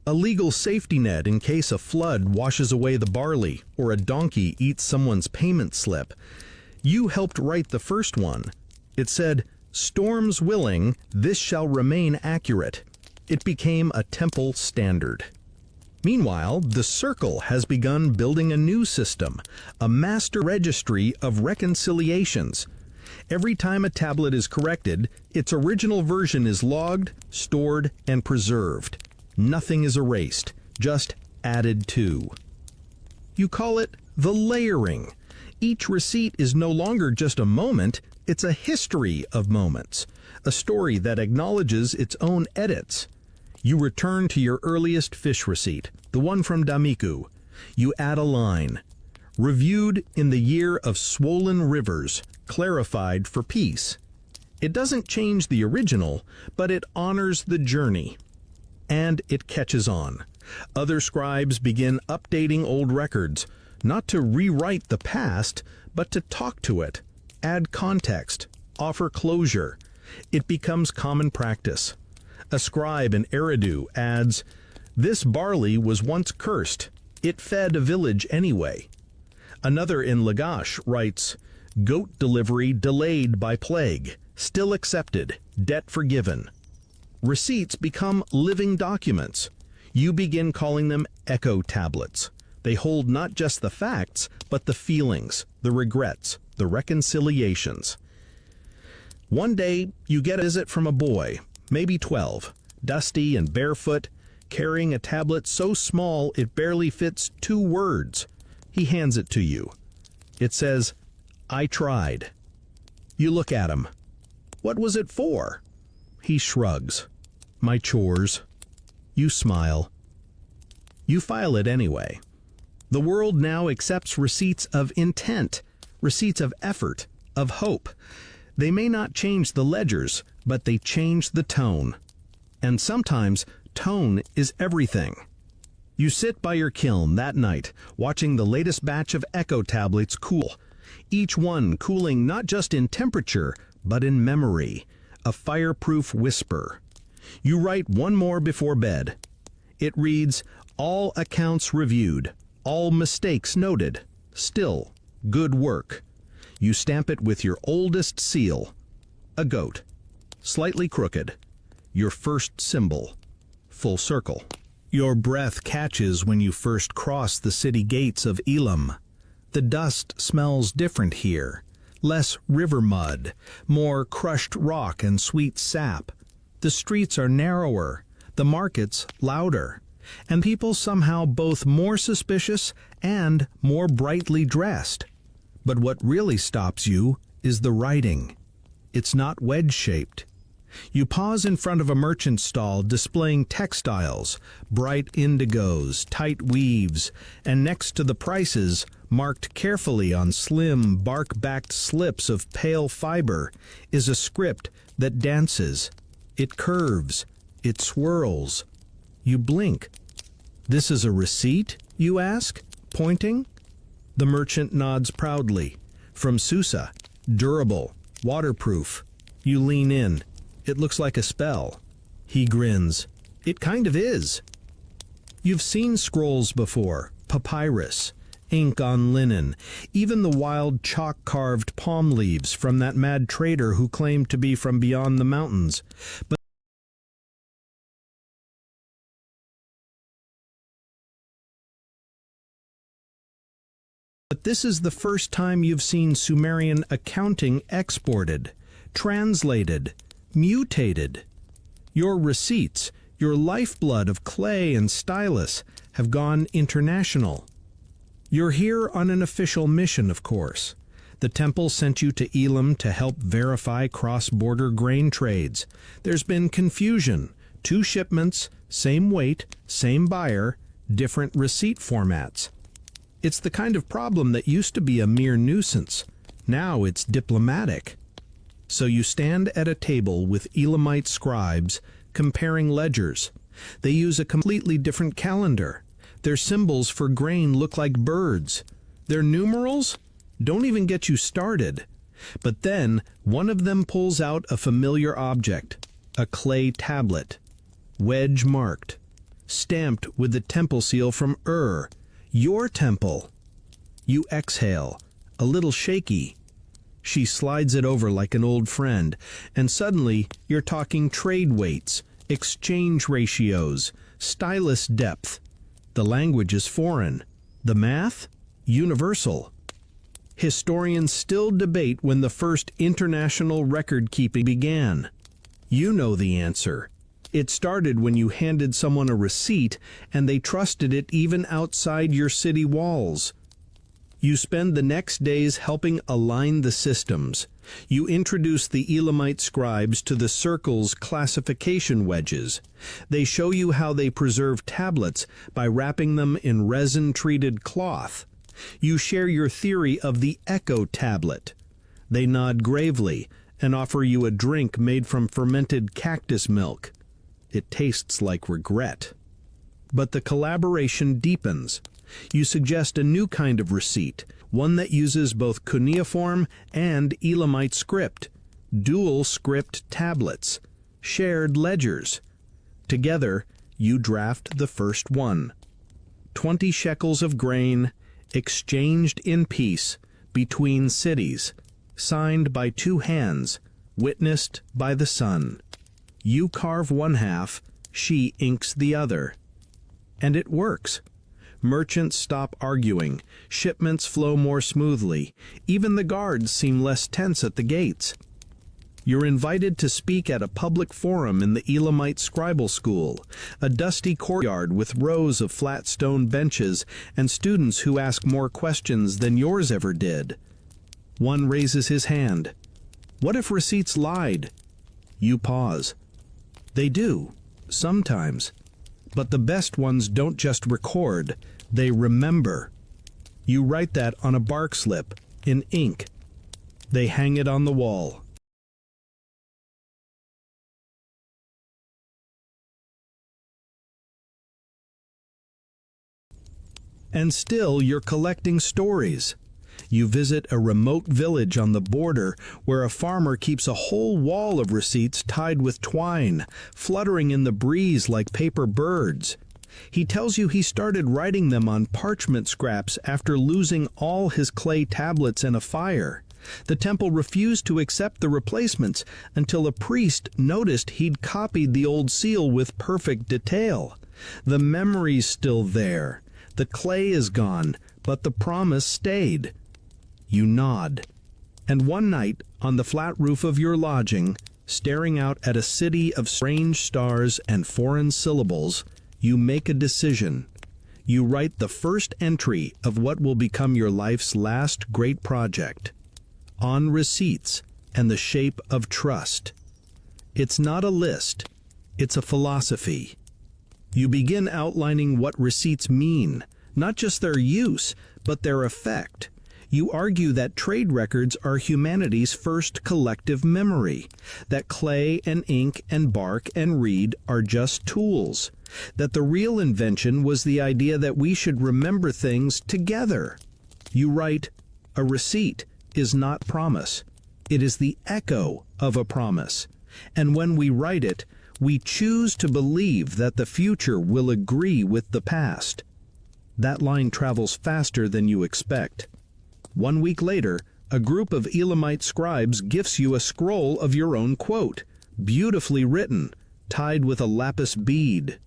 a legal safety net in case a flood washes away the barley or a donkey eats someone's payment slip. You helped write the first one. It said, "Storms willing, this shall remain accurate." It became a temple standard. Meanwhile, the Circle has begun building a new system, a master registry of reconciliations. Every time a tablet is corrected, its original version is logged, stored, and preserved. Nothing is erased, just added to. You call it the layering. Each receipt is no longer just a moment, it's a history of moments, a story that acknowledges its own edits. You return to your earliest fish receipt, the one from Damiku. You add a line. Reviewed in the year of swollen rivers, clarified for peace. It doesn't change the original, but it honors the journey. And it catches on. Other scribes begin updating old records, not to rewrite the past, but to talk to it, add context, offer closure. It becomes common practice. A scribe in Eridu adds, "This barley was once cursed. It fed a village anyway." Another in Lagash writes, "Goat delivery delayed by plague, still accepted, debt forgiven." Receipts become living documents. You begin calling them echo tablets. They hold not just the facts, but the feelings, the regrets, the reconciliations. One day, you get a visit from a boy, maybe 12, dusty and barefoot, carrying a tablet so small it barely fits 2 words. He hands it to you. It says, "I tried." You look at him. "What was it for?" He shrugs. "My chores." You smile. You file it anyway. The world now accepts receipts of intent, receipts of effort, of hope. They may not change the ledgers, but they change the tone. And sometimes, tone is everything. You sit by your kiln that night, watching the latest batch of echo tablets cool, each one cooling not just in temperature, but in memory, a fireproof whisper. You write one more before bed. It reads, "All accounts reviewed, all mistakes noted, still good work." You stamp it with your oldest seal, a goat, slightly crooked, your first symbol, full circle. Your breath catches when you first cross the city gates of Elam. The dust smells different here, less river mud, more crushed rock and sweet sap. The streets are narrower, the markets louder, and people somehow both more suspicious and more brightly dressed. But what really stops you is the writing. It's not wedge-shaped. You pause in front of a merchant stall displaying textiles, bright indigos, tight weaves, and next to the prices, marked carefully on slim, bark-backed slips of pale fiber, is a script that dances. It curves. It swirls. You blink. "This is a receipt?" you ask, pointing. The merchant nods proudly. "From Susa. Durable. Waterproof." You lean in. "It looks like a spell." He grins. "It kind of is." You've seen scrolls before. Papyrus. Ink on linen. Even the wild chalk-carved palm leaves from that mad trader who claimed to be from beyond the mountains. But this is the first time you've seen Sumerian accounting exported, translated, mutated. Your receipts, your lifeblood of clay and stylus, have gone international. You're here on an official mission, of course. The temple sent you to Elam to help verify cross-border grain trades. There's been confusion. 2 shipments, same weight, same buyer, different receipt formats. It's the kind of problem that used to be a mere nuisance. Now it's diplomatic. So you stand at a table with Elamite scribes, comparing ledgers, They use a completely different calendar. Their symbols for grain look like birds. Their numerals? Don't even get you started. But then, one of them pulls out a familiar object, a clay tablet, wedge-marked, stamped with the temple seal from Ur, your temple. You exhale, a little shaky. She slides it over like an old friend, and suddenly you're talking trade weights, exchange ratios, stylus depth. The language is foreign. The math? Universal. Historians still debate when the first international record-keeping began. You know the answer. It started when you handed someone a receipt and they trusted it even outside your city walls. You spend the next days helping align the systems. You introduce the Elamite scribes to the circle's classification wedges. They show you how they preserve tablets by wrapping them in resin-treated cloth. You share your theory of the echo tablet. They nod gravely and offer you a drink made from fermented cactus milk. It tastes like regret. But the collaboration deepens. You suggest a new kind of receipt, one that uses both cuneiform and Elamite script, dual script tablets, shared ledgers. Together, you draft the first one. 20 shekels of grain, exchanged in peace between cities, signed by 2 hands, witnessed by the sun. You carve one half, she inks the other. And it works. Merchants stop arguing, shipments flow more smoothly, even the guards seem less tense at the gates. You're invited to speak at a public forum in the Elamite scribal school, a dusty courtyard with rows of flat stone benches and students who ask more questions than yours ever did. One raises his hand. What if receipts lied? You pause. They do, sometimes. But the best ones don't just record, they remember. You write that on a bark slip, in ink. They hang it on the wall. And still you're collecting stories. You visit a remote village on the border where a farmer keeps a whole wall of receipts tied with twine, fluttering in the breeze like paper birds. He tells you he started writing them on parchment scraps after losing all his clay tablets in a fire. The temple refused to accept the replacements until a priest noticed he'd copied the old seal with perfect detail. The memory's still there. The clay is gone, but the promise stayed. You nod. And one night, on the flat roof of your lodging, staring out at a city of strange stars and foreign syllables, you make a decision. You write the first entry of what will become your life's last great project. On receipts and the shape of trust. It's not a list, it's a philosophy. You begin outlining what receipts mean, not just their use, but their effect. You argue that trade records are humanity's first collective memory, that clay and ink and bark and reed are just tools, that the real invention was the idea that we should remember things together. You write, a receipt is not promise. It is the echo of a promise. And when we write it, we choose to believe that the future will agree with the past. That line travels faster than you expect. 1 week later, a group of Elamite scribes gifts you a scroll of your own quote, beautifully written, tied with a lapis bead.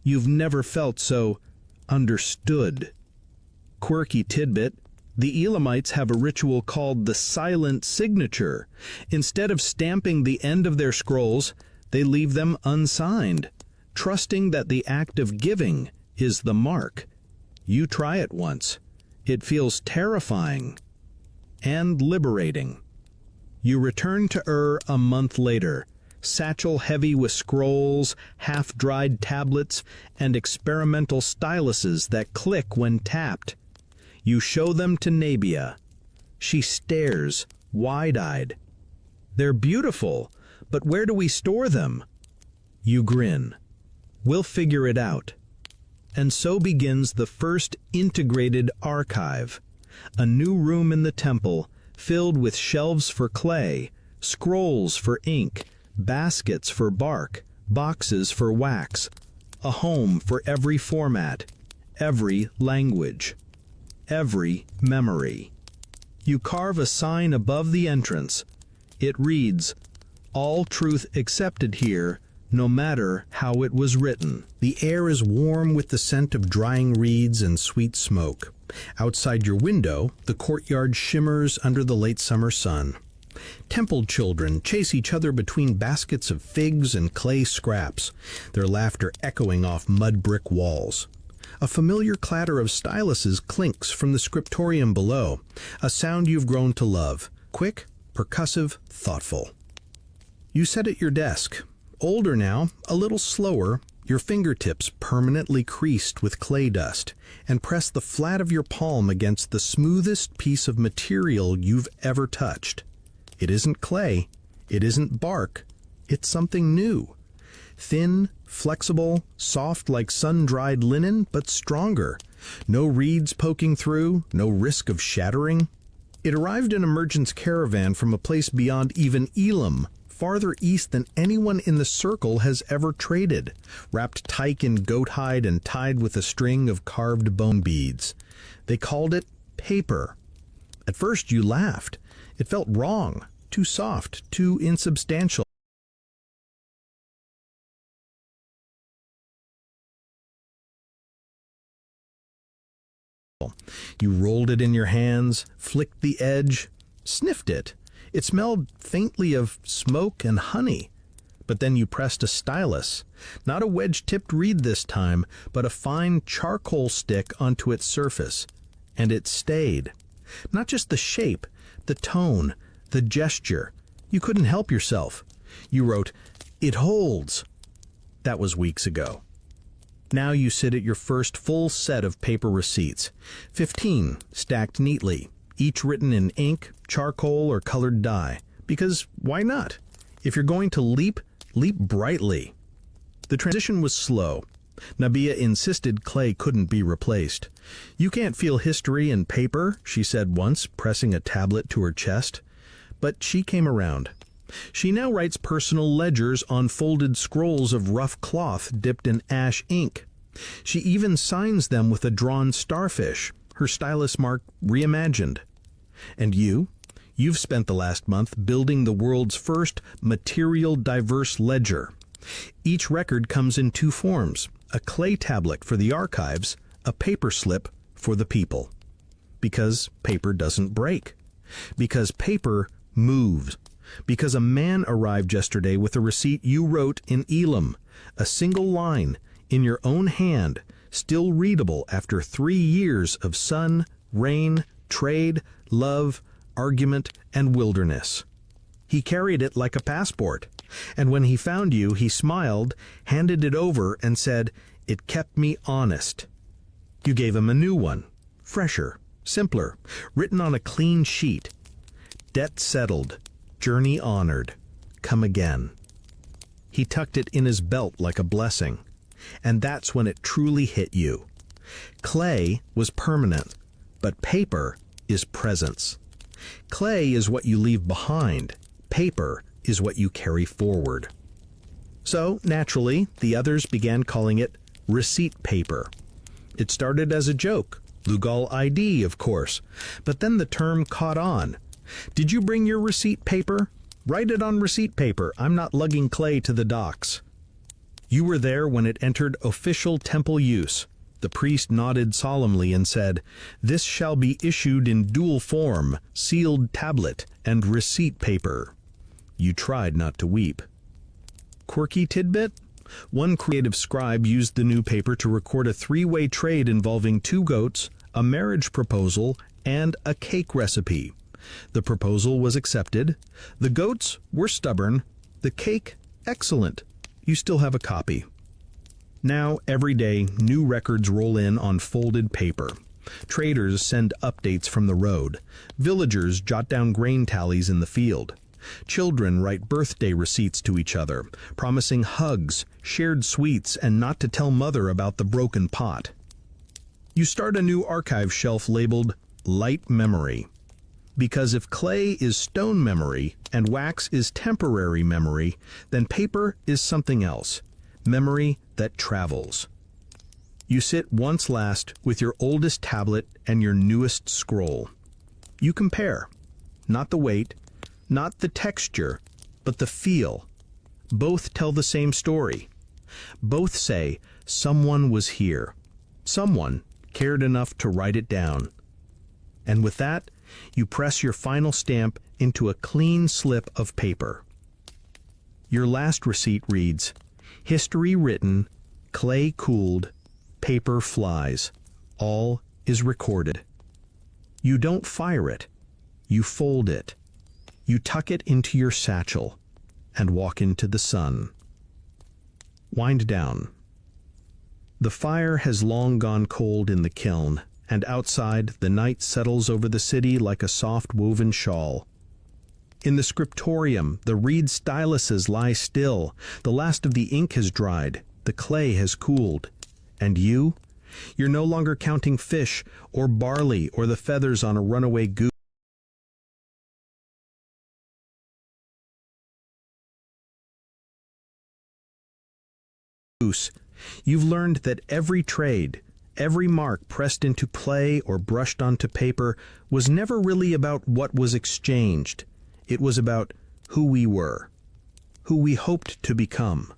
You've never felt so understood. Quirky tidbit, the Elamites have a ritual called the silent signature. Instead of stamping the end of their scrolls, they leave them unsigned, trusting that the act of giving is the mark. You try it once. It feels terrifying and liberating. You return to Ur a month later, satchel heavy with scrolls, half-dried tablets, and experimental styluses that click when tapped. You show them to Nabia. She stares, wide-eyed. They're beautiful, but where do we store them? You grin. We'll figure it out. And so begins the first integrated archive, a new room in the temple filled with shelves for clay, scrolls for ink, baskets for bark, boxes for wax, a home for every format, every language, every memory. You carve a sign above the entrance. It reads, "All truth accepted here, no matter how it was written." The air is warm with the scent of drying reeds and sweet smoke. Outside your window, the courtyard shimmers under the late summer sun. Temple children chase each other between baskets of figs and clay scraps, their laughter echoing off mud brick walls. A familiar clatter of styluses clinks from the scriptorium below, a sound you've grown to love, quick, percussive, thoughtful. You sit at your desk, older now, a little slower, your fingertips permanently creased with clay dust, and press the flat of your palm against the smoothest piece of material you've ever touched. It isn't clay, it isn't bark, it's something new. Thin, flexible, soft like sun-dried linen, but stronger. No reeds poking through, no risk of shattering. It arrived in a merchant's caravan from a place beyond even Elam, farther east than anyone in the circle has ever traded, wrapped tight in goat hide and tied with a string of carved bone beads. They called it paper. At first you laughed. It felt wrong, too soft, too insubstantial. You rolled it in your hands, flicked the edge, sniffed it. It smelled faintly of smoke and honey. But then you pressed a stylus, not a wedge-tipped reed this time, but a fine charcoal stick onto its surface. And it stayed. Not just the shape, the tone, the gesture. You couldn't help yourself. You wrote, "It holds." That was weeks ago. Now you sit at your first full set of paper receipts, 15 stacked neatly, each written in ink, charcoal, or colored dye. Because why not? If you're going to leap, leap brightly. The transition was slow. Nabia insisted clay couldn't be replaced. "You can't feel history in paper," she said once, pressing a tablet to her chest. But she came around. She now writes personal ledgers on folded scrolls of rough cloth dipped in ash ink. She even signs them with a drawn starfish, her stylus mark reimagined. And you've spent the last month building the world's first material diverse ledger. Each record comes in two forms, a clay tablet for the archives, a paper slip for the people. Because paper doesn't break. Because paper moves. Because a man arrived yesterday with a receipt you wrote in Elam, a single line, in your own hand, still readable after 3 years of sun, rain, trade, love, argument, and wilderness. He carried it like a passport, and when he found you, he smiled, handed it over, and said, "It kept me honest." You gave him a new one, fresher, simpler, written on a clean sheet. Debt settled. Journey honored. Come again. He tucked it in his belt like a blessing. And that's when it truly hit you. Clay was permanent, but paper is presence. Clay is what you leave behind. Paper is what you carry forward. So, naturally, the others began calling it receipt paper. It started as a joke. Lugal ID, of course. But then the term caught on. "Did you bring your receipt paper? Write it on receipt paper. I'm not lugging clay to the docks." You were there when it entered official temple use. The priest nodded solemnly and said, "This shall be issued in dual form, sealed tablet, and receipt paper." You tried not to weep. Quirky tidbit? One creative scribe used the new paper to record a 3-way trade involving 2 goats, a marriage proposal, and a cake recipe. The proposal was accepted. The goats were stubborn. The cake, excellent. You still have a copy. Now, every day, new records roll in on folded paper. Traders send updates from the road. Villagers jot down grain tallies in the field. Children write birthday receipts to each other, promising hugs, shared sweets, and not to tell mother about the broken pot. You start a new archive shelf labeled Light Memory. Because if clay is stone memory and wax is temporary memory, then paper is something else, memory that travels. You sit once last with your oldest tablet and your newest scroll. You compare, not the weight, not the texture, but the feel. Both tell the same story. Both say someone was here. Someone cared enough to write it down. And with that, you press your final stamp into a clean slip of paper. Your last receipt reads, "History written, clay cooled, paper flies. All is recorded." You don't fire it. You fold it. You tuck it into your satchel and walk into the sun. Wind down. The fire has long gone cold in the kiln, and outside the night settles over the city like a soft woven shawl. In the scriptorium, the reed styluses lie still. The last of the ink has dried. The clay has cooled. And you're no longer counting fish or barley or the feathers on a runaway goose. You've learned that every trade, every mark pressed into clay or brushed onto paper was never really about what was exchanged. It was about who we were, who we hoped to become.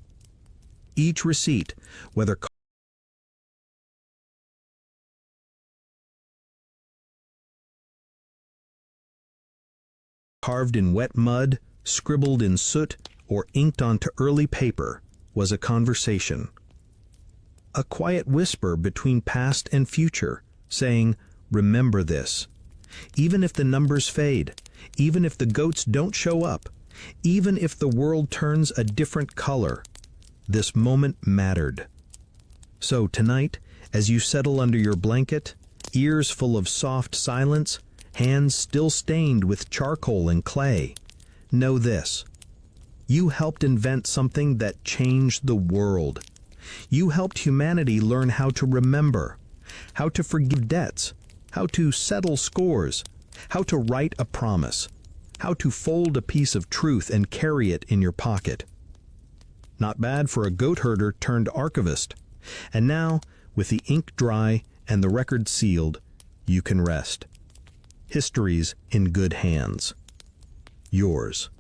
Each receipt, whether carved in wet mud, scribbled in soot, or inked onto early paper, was a conversation. A quiet whisper between past and future, saying, "Remember this." Even if the numbers fade, even if the goats don't show up, even if the world turns a different color, this moment mattered. So tonight, as you settle under your blanket, ears full of soft silence, hands still stained with charcoal and clay, know this: you helped invent something that changed the world. You helped humanity learn how to remember, how to forgive debts, how to settle scores, how to write a promise, how to fold a piece of truth and carry it in your pocket. Not bad for a goat herder turned archivist. And now, with the ink dry and the record sealed, you can rest. History's in good hands. Yours.